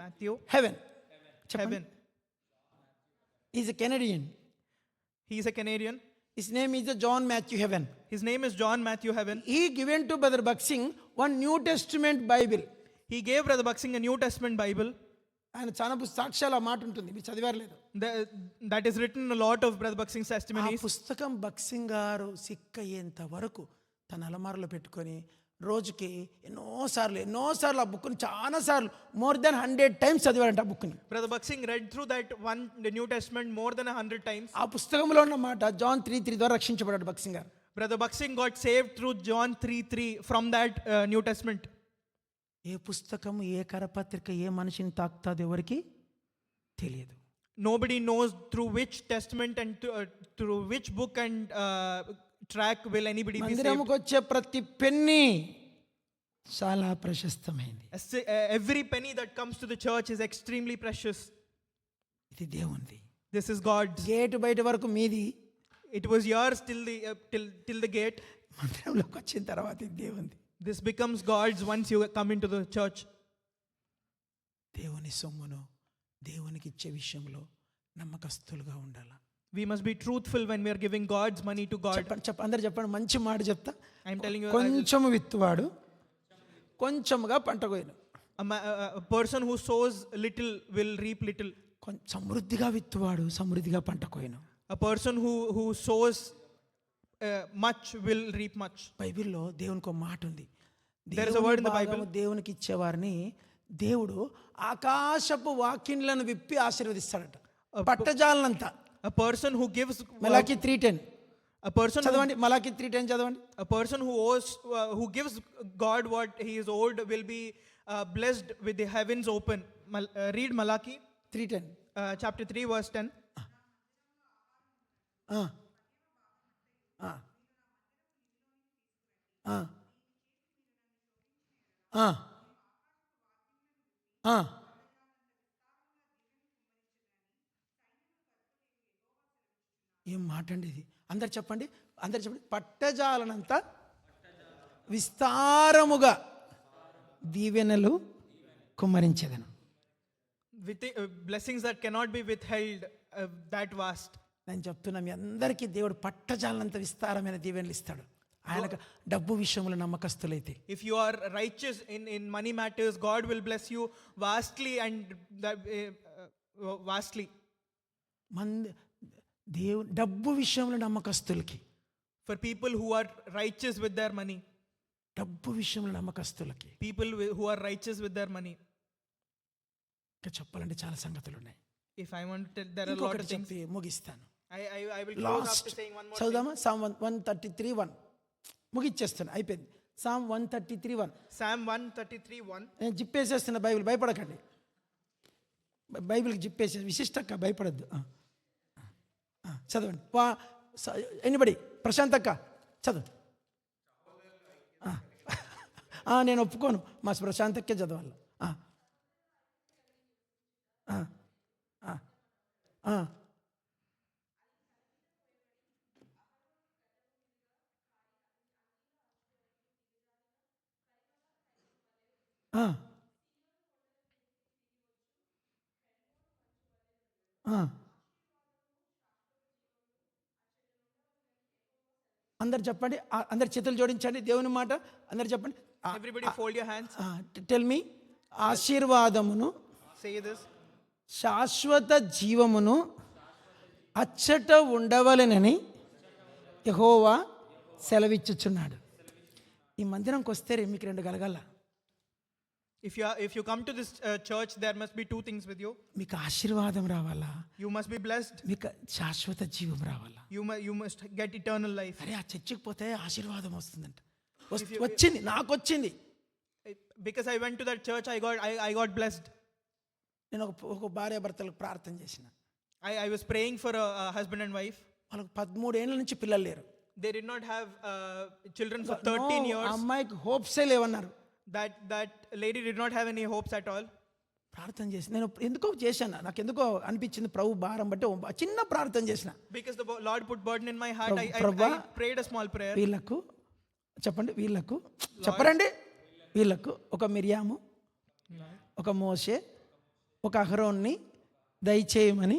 Matthew Heaven. Is a Canadian. He is a Canadian. His name is John Matthew Heaven. His name is John Matthew Heaven. He given to Brother Baksing one New Testament Bible. He gave Brother Baksing a New Testament Bible. ఆయన చాలా సాక్ష్యాలు ఆ మాట ఉంటుంది, మీరు చదివారు లేదు. That is written in a lot of Brother Baksing's ఆ testimonies. పుస్తకం బక్సింగ్ గారు సిక్ అయ్యేంత వరకు తన అలమారులో పెట్టుకొని రోజుకి ఎన్నోసార్లు ఆ బుక్ని చాలాసార్లు మోర్ దెన్ 100 times చదివాడంట ఆ బుక్ని. Brother Baksing read through the New Testament more than 100 times. ఆ పుస్తకంలో ఉన్న మాట జాన్ 3:3 ద్వారా రక్షించబడ్డాడు బక్సింగ్ గారు. Brother Baksing got saved through John 3:3 from that New Testament. ఏ పుస్తకము ఏ కరపత్రిక ఏ మనిషిని తాకుతాది ఎవరికి తెలియదు. Nobody knows through which testament and through which book and track will anybody be saved. మందిరముకు వచ్చే ప్రతి పెన్నీ చాలా ప్రశస్తమైంది. Every penny that comes to the church is extremely precious. ఇది దేవునిది. This is God's. Gate బయట వరకు మీది. It was yours till the gate. మందిరంలోకి వచ్చిన తర్వాత ఇది దేవునిది. This becomes God's once you come into the church. దేవుని సొమ్మును దేవునికి ఇచ్చే విషయంలో నమ్మకస్తులుగా ఉండాలి. We must be truthful when we are giving God's money to God. అందరు చెప్పండి, మంచి మాట చెప్తా. I'm telling you, కొంచెము విత్తువాడు కొంచెముగా పంట కోయను. a person who sows little will reap little. సమృద్ధిగా విత్తువాడు సమృద్ధిగా పంట కోయను. A person who sows much will reap much. బైబిల్లో దేవునికి ఒక మాట ఉంది. There is a word in the Bible. దేవునికి ఇచ్చేవారిని దేవుడు ఆకాశపు వాకిన్లను విప్పి ఆశీర్వదిస్తాడట, పట్టజాలనంతా. A person who gives మలాకి 3:10 a person చదవండి. మలాకి 3:10 చదవండి. a person who gives God what he is owed will be blessed with the heavens open. Read Malachi 3:10. chapter 3 verse 10. ఏం మాట అండి ఇది. అందరు చెప్పండి. పట్టజాలనంత విస్తారముగా దీవెనలు కుమ్మరించేదను. With blessings that cannot be withheld, that vast. నేను చెప్తున్నా, మీ అందరికీ దేవుడు పట్టజాలనంత విస్తారమైన దీవెనలు ఇస్తాడు. ఆయనకు డబ్బు విషయంలో నమ్మకస్తులైతే, If you are righteous in money matters, God will bless you vastly and vastly. డబ్బు విషయంలో నమ్మకస్తులకి, For people who are righteous with their money. డబ్బు విషయంలో నమ్మకస్తులకి People who are righteous with their money. ఇంకా చెప్పాలంటే చాలా సంగతులు ఉన్నాయి. If I want to tell, there are a lot ఇంకొకటి of things. చెప్పి ముగిస్తాను. I will close last after saying one more thing. చదుదామా? Psalm 133:1 ముగిచ్చేస్తాను, అయిపోయింది. Psalm 133:1 Psalm 133:1. నేను జిప్పేసేస్తున్న బైబిల్, భయపడకండి. బైబిల్కి జిప్పేసే విశిష్టక్క, భయపడద్దు. చదవండి. ఎనిబడి ప్రశాంతక్క చదువు. నేను ఒప్పుకోను, మా ప్రశాంతక్కే చదవాలి. అందరు చెప్పండి, అందరు చేతులు జోడించండి, దేవుని మాట అందరు చెప్పండి. Everybody fold your hands. Tell me. ఆశీర్వాదమును, Say this. శాశ్వత జీవమును అచ్చట ఉండవలెనని యెహోవా సెలవిచ్చుచున్నాడు. ఈ మందిరంకి వస్తే మీకు రెండు కలగాల. If you come to this church, there must be two things with you. మీకు ఆశీర్వాదం రావాలా, You must be blessed. మీకు శాశ్వత జీవం రావాలా. You must get eternal life. అరే ఆ చర్చికి పోతే ఆశీర్వాదం వస్తుందంట. వచ్చింది, నాకు వచ్చింది. Because I went to that church, I got blessed. నేను ఒక భార్య భర్తలకు ప్రార్థన చేసిన. I was praying for a husband and wife. వాళ్ళకి 13 ఏళ్ళ నుంచి పిల్లలు లేరు. They did not have children for 13 years. అమ్మాయికి హోప్సే లేవన్నారు. That lady did not have any hopes at all. ప్రార్థన చేసి నేను ఎందుకో చేశాను, నాకు ఎందుకో అనిపించింది, ప్రభు భారం బట్టి చిన్న ప్రార్థన చేసిన. Because the Lord put burden in my heart, I prayed a small prayer. వీళ్ళకు చెప్పండి, వీళ్ళకు చెప్పరండి, వీళ్ళకు ఒక మిరియాము, ఒక మోషే, ఒక అహరోన్ని దయచేయమని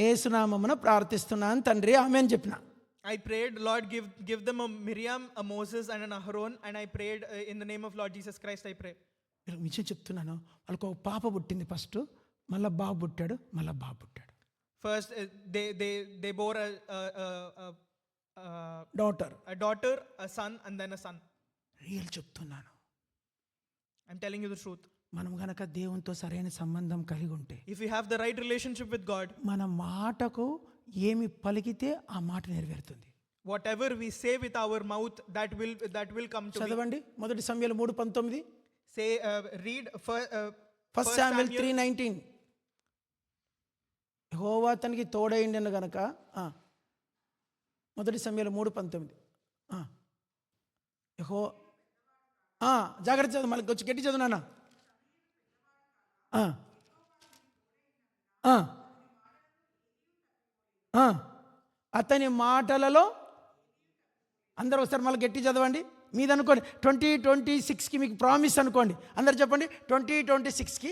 యేసునామమున ప్రార్థిస్తున్నాను తండ్రి, ఆమేన్ చెప్పిన. I prayed, Lord, give them a Miriam, a Moses, and an Aharon, and I prayed in the name of Lord Jesus Christ. I pray. వీళ్ళకి నిజం చెప్తున్నాను, వాళ్ళకు ఒక పాప పుట్టింది ఫస్ట్, మళ్ళీ బాబు పుట్టాడు, మళ్ళీ బాబు పుట్టాడు. First, they bore daughter, a daughter, a son, and then a son. Real చెప్తున్నాను. I'm telling you the truth. మనం గనక దేవునితో సరైన సంబంధం కలిగి ఉంటే, If we have the right relationship with God, మన మాటకు ఏమి పలికితే ఆ మాట నెరవేరుతుంది. whatever we say with our mouth, that will come to be. చదవండి 1 సమూయేలు 3:19. Say, read 1 Samuel 3:19. యెహోవా తనకి తోడైండెను గనక 1 సమూయేలు 3:19. జాగ్రత్త చదువు, మళ్ళీ వచ్చి గట్టి చదువు నాన్న. అతని మాటలలో, అందరూ ఒకసారి మళ్ళీ గట్టి చదవండి, మీది అనుకోండి. 2026కి మీకు ప్రామిస్ అనుకోండి, అందరు చెప్పండి. 2026కి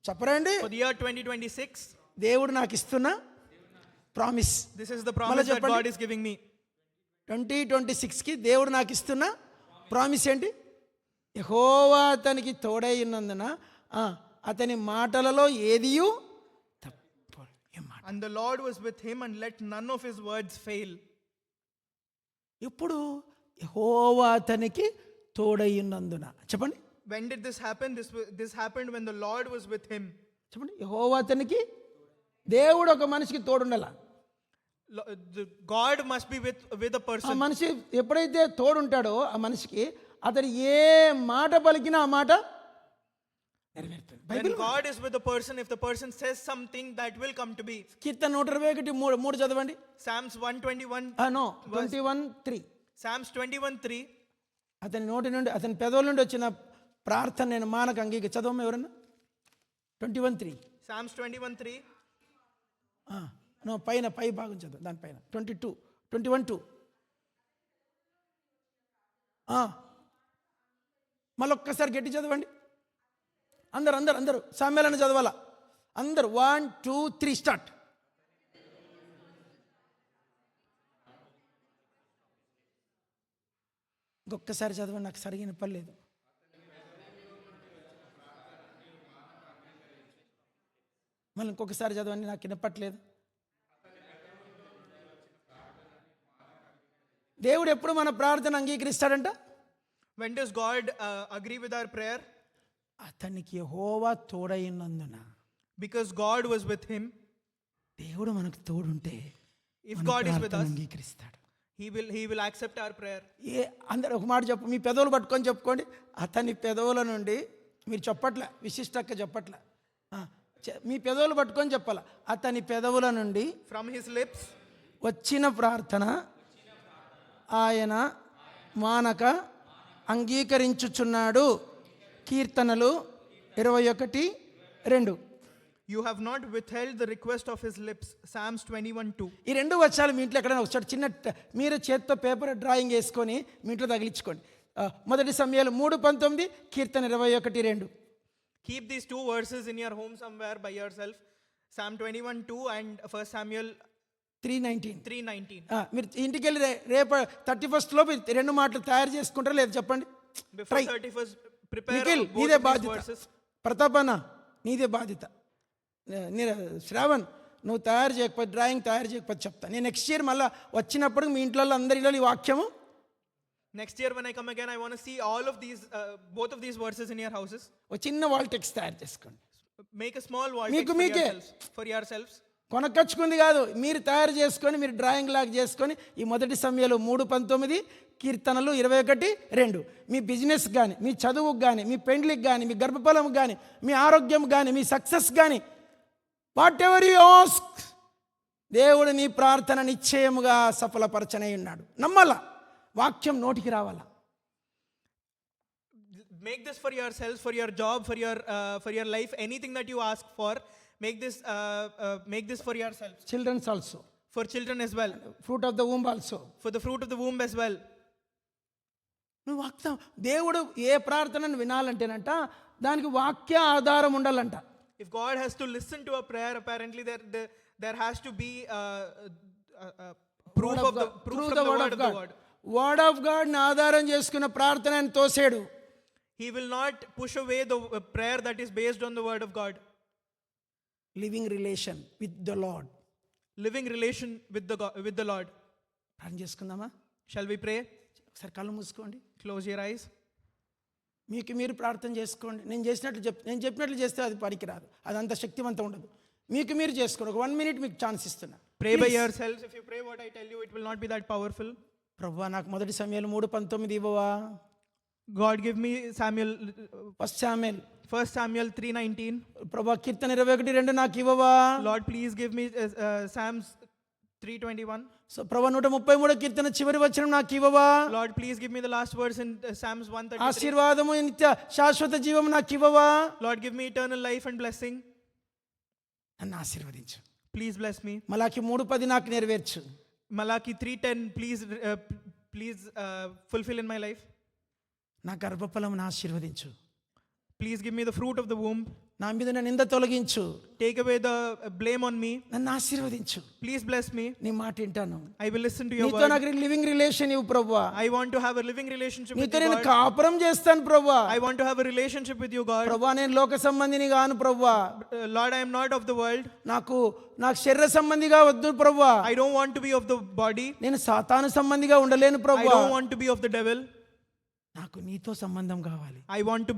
చెప్పరండి, For the year 2026, దేవుడు నాకు ఇస్తున్న promise. this is the promise that God is giving me. 2026కి దేవుడు నాకు ఇస్తున్న ప్రామిస్ ఏంటి? యెహోవా అతనికి తోడై ఉన్నందున అతని మాటలలో ఏదియు తప్పు. And the Lord was with him and let none of his words fail. ఇప్పుడు యెహోవా అతనికి తోడై ఉన్నందున చెప్పండి. When did this happen? This happened when the Lord was with him. చెప్పండి. యెహోవా అతనికి, దేవుడు ఒక మనిషికి తోడుండాల. God must be with a ఆ person. మనిషి ఎప్పుడైతే తోడుంటాడో ఆ మనిషికి, అతను ఏ మాట పలికినా ఆ మాట నెరవేరుతుంది. When God is with a person, if the person says something, that will come to be. కీర్తన 121:3 చదవండి. Psalms 121. 21:3. Psalms 21:3. అతని నోటి నుండి, అతని పెదవుల నుండి వచ్చిన ప్రార్థన నేను మానక చదవమ్మా ఎవరన్నా. 21:3. Psalms 21:3. పై భాగం చదువు, దానిపైన 21:2. మళ్ళొక్కసారి గట్టి చదవండి. అందరు సామ్యాలను చదవాలా. అందరు 1 2 3 స్టార్ట్. ఇంకొకసారి చదవండి, నాకు సరిగా వినపడలేదు. మళ్ళీ ఇంకొకసారి చదవండి, నాకు వినపట్లేదు. దేవుడు ఎప్పుడు మన ప్రార్థన అంగీకరిస్తాడంట? When does God agree with our prayer? అతనికి యెహోవా తోడైనందున. Because God was with him. దేవుడు మనకు తోడుంటే If మన God is with ప్రార్థన us, అంగీకరిస్తాడు. he will accept our prayer. అందరు ఒక మాట చెప్పు, మీ పెదవులు పట్టుకొని చెప్పుకోండి. అతని పెదవుల నుండి, మీరు చెప్పట్లే, విశిష్టక్క చెప్పట్లే, మీ పెదవులు పట్టుకొని చెప్పాల. అతని పెదవుల నుండి From his lips వచ్చిన ప్రార్థన ఆయన మానక అంగీకరించుచున్నాడు. కీర్తనలు 21:2. you have not withheld the request of his lips. Psalms 21:2. ఈ రెండు వచ్చాలు మీ ఇంట్లో ఎక్కడైనా ఒకసారి చిన్న మీరు చేత్తో పేపర్ డ్రాయింగ్ వేసుకొని మీ ఇంట్లో తగిలించుకోండి. మొదటి సమయాలు 3:19, కీర్తన 21:2. Keep these two verses in your home somewhere by yourself. Psalm 21:2 and 1 Samuel 3:19. 3:19. మీరు ఇంటికి వెళ్ళి రేపు 31st లోపు ఈ రెండు మాటలు తయారు చేసుకుంటారా లేదు చెప్పండి. Before 31st, prepare Nikhil both నీదే of these బాధ్యత. verses. ప్రతాపన్న నీదే బాధ్యత. శ్రావణ్ నువ్వు తయారు చేయకపోతే, డ్రాయింగ్ తయారు చేయకపోతే చెప్తా. నేను నెక్స్ట్ ఇయర్ మళ్ళీ వచ్చినప్పుడు మీ ఇంట్లో అందరిలో ఈ వాక్యము. Next year when I come again, I want to see all of these, both of these verses in your houses. ఒక చిన్న వాల్ టెక్స్ట్ తయారు చేసుకోండి. Make a small wall మీకు text for మీకే. for yourselves. కొనకచ్చుకుంది కాదు, మీరు తయారు చేసుకొని మీరు డ్రాయింగ్ లాగా చేసుకొని ఈ మొదటి సమయంలో 3:19, కీర్తనలు 21:2 మీ బిజినెస్ కానీ, మీ చదువుకు కానీ, మీ పెండ్లికి కానీ, మీ గర్భఫలంకి కానీ, మీ ఆరోగ్యం కానీ, మీ సక్సెస్ కానీ, వాట్ ఎవర్ యూ ఆస్క్, దేవుడు నీ ప్రార్థన నిశ్చయముగా సఫలపరచనై ఉన్నాడు. నమ్మాల, వాక్యం నోటికి రావాలా. Make this for yourselves, for your job, for your life, anything that you ask for. Make this for yourselves. Childrens also, For children as well. Fruit of the womb also. For the fruit of the womb as well. నువ్వు వాక్యం, దేవుడు ఏ ప్రార్థనను వినాలంటేనంట దానికి వాక్య ఆధారం ఉండాలంట. If God has to listen to a prayer, apparently there has to be proof of the word of the God. Word of God ని ఆధారం చేసుకున్న ప్రార్థన ఆయన తోసేడు. He will not push away the prayer that is based on the word of God. Living relation with the lord. Living relation with the Lord. ప్రార్థన చేసుకుందామా? Shall we pray? ఒకసారి కళ్ళు మూసుకోండి, Close your eyes. మీకు మీరు ప్రార్థన చేసుకోండి. నేను చెప్పినట్లు చేస్తే అది పనికిరాదు, అది అంత శక్తివంతం ఉండదు. మీకు మీరు చేసుకోండి. ఒక 1 minute మీకు ఛాన్స్ ఇస్తున్నా. Pray by yourselves. If you pray what I tell you, it will not be that powerful. ప్రభువా నాకు మొదటి సమయాలు 3:19 ఇవ్వవా? God, give me first Samuel 1 Samuel 3:19. ప్రభువా కీర్తన 21:2 నాకు ఇవ్వవా? Lord, please give me Psalms 3:21. So ప్రభువా 133 కీర్తన చివరి వచనం నాకు ఇవ్వవా? Lord, please give me the last verse in Psalms 133. ఆశీర్వాదము నిత్య శాశ్వత జీవం నాకు ఇవ్వవా? Lord, give me eternal life and blessing. నన్ను ఆశీర్వదించు. Please bless me. మలాకి 3:10 నాకు నెరవేర్చు. Malachi 3:10, please fulfill in my life. నా గర్భఫలమును ఆశీర్వదించు. Please give me the fruit of the womb. నా మీద నింద తొలగించు. Take away the blame on me. నన్ను ఆశీర్వదించు. Please bless me. నీ మాట వింటాను. I will listen to your నీతో word. నాకు లివింగ్ రిలేషన్ ఇవ్వు ప్రభువా. I want to have a living relationship with నీతో you, నేను God. కాపురం చేస్తాను ప్రభువా. I want to have a relationship with you, God. ప్రభువా నేను లోక సంబంధిని గాను ప్రభువా. Lord, I am not of the world. నాకు శరీర సంబంధిగా వద్దు ప్రభువా. I don't want to be of the body. నేను సాతాను సంబంధిగా ఉండలేను I ప్రభువా. don't want to be of the devil. నాకు నీతో సంబంధం కావాలి I want to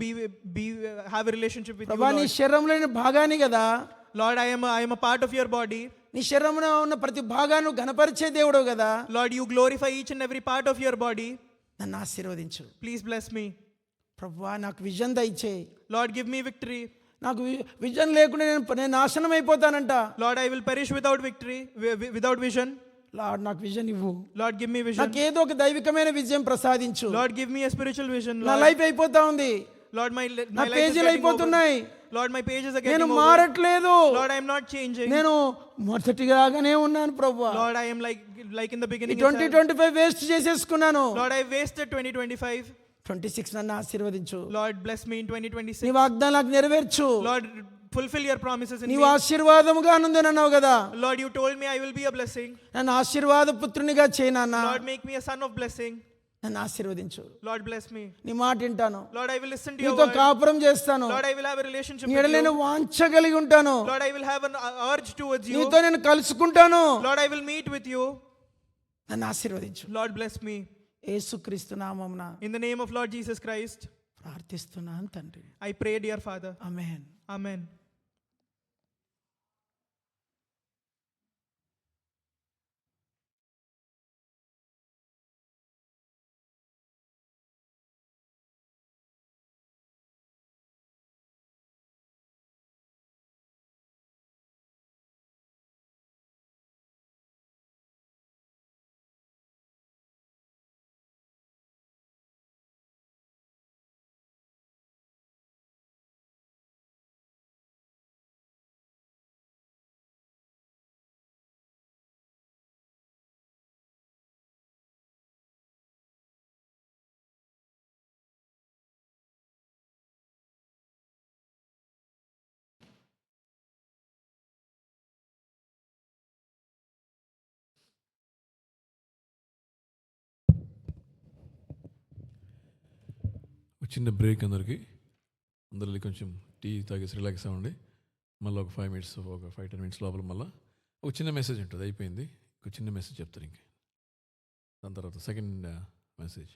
have a relationship with you, ప్రభువా. నీ Lord. శరీరంలో భాగాన్ని కదా. Lord, I am a part of your body. నీ శరీరంలో ఉన్న ప్రతి భాగాన్ని ఘనపరిచే దేవుడు కదా. Lord, you glorify each and every part of your body. నన్ను ఆశీర్వదించు Please bless me. ప్రభువా. నాకు విజన్ దయచేయి. Lord, give me victory. నాకు విజన్ లేకుండా నేను నాశనం అయిపోతానంట. Lord, I will perish without victory, without vision. Lord నాకు విజన్ ఇవ్వు. Lord, give me vision. నాకు ఏదో ఒక దైవికమైన విజయం ప్రసాదించు. Lord, give me a spiritual vision. నా Lord, లైఫ్ అయిపోతా ఉంది. Lord, my నా life is పేజీలు getting over. అయిపోతున్నాయి. Lord, my pages are నేను getting over. మారట్లేదు. Lord, I am not changing. నేను మొదటిగానే ఉన్నాను ప్రభువా. Lord, I am like in the beginning. 2025 waste చేసేసుకున్నాను. Lord, I wasted 2025. 26 నన్ను ఆశీర్వదించు. Lord, bless me in 2026. నీ వాగ్దానం నాకు నెరవేర్చు. Lord, fulfill your promises in నీవు me. ఆశీర్వాదముగా అన్నావు కదా. Lord, you told me I will be a blessing. నన్ను ఆశీర్వాద పుత్రునిగా చేయి నాన్న. Lord, make me a son of blessing. నన్ను ఆశీర్వదించు. Lord, bless me. నీ మాట వింటాను. Lord, I will listen to your నీతో word. కాపురం చేస్తాను. Lord, I will have a relationship నీ with ఎడల నేను you. వాంఛ కలిగి ఉంటాను. Lord, I will have an urge towards you. నీతో నేను కలుసుకుంటాను. Lord, I will meet with you. నన్ను ఆశీర్వదించు. Lord, bless me. యేసుక్రీస్తు నామమున In the name of Lord Jesus Christ, ప్రార్థిస్తున్నాను తండ్రి. I pray, dear Father. Amen. Amen. చిన్న బ్రేక్ అందరికీ. అందరిలో కొంచెం టీ తాగేసి రిలాక్స్ అవ్వండి. మళ్ళీ ఒక 5 మినిట్స్, ఒక 5-10 మినిట్స్ లోపల మళ్ళీ ఒక చిన్న మెసేజ్ ఉంటుంది. అయిపోయింది, ఒక చిన్న మెసేజ్ చెప్తారు ఇంక. దాని తర్వాత సెకండ్ మెసేజ్.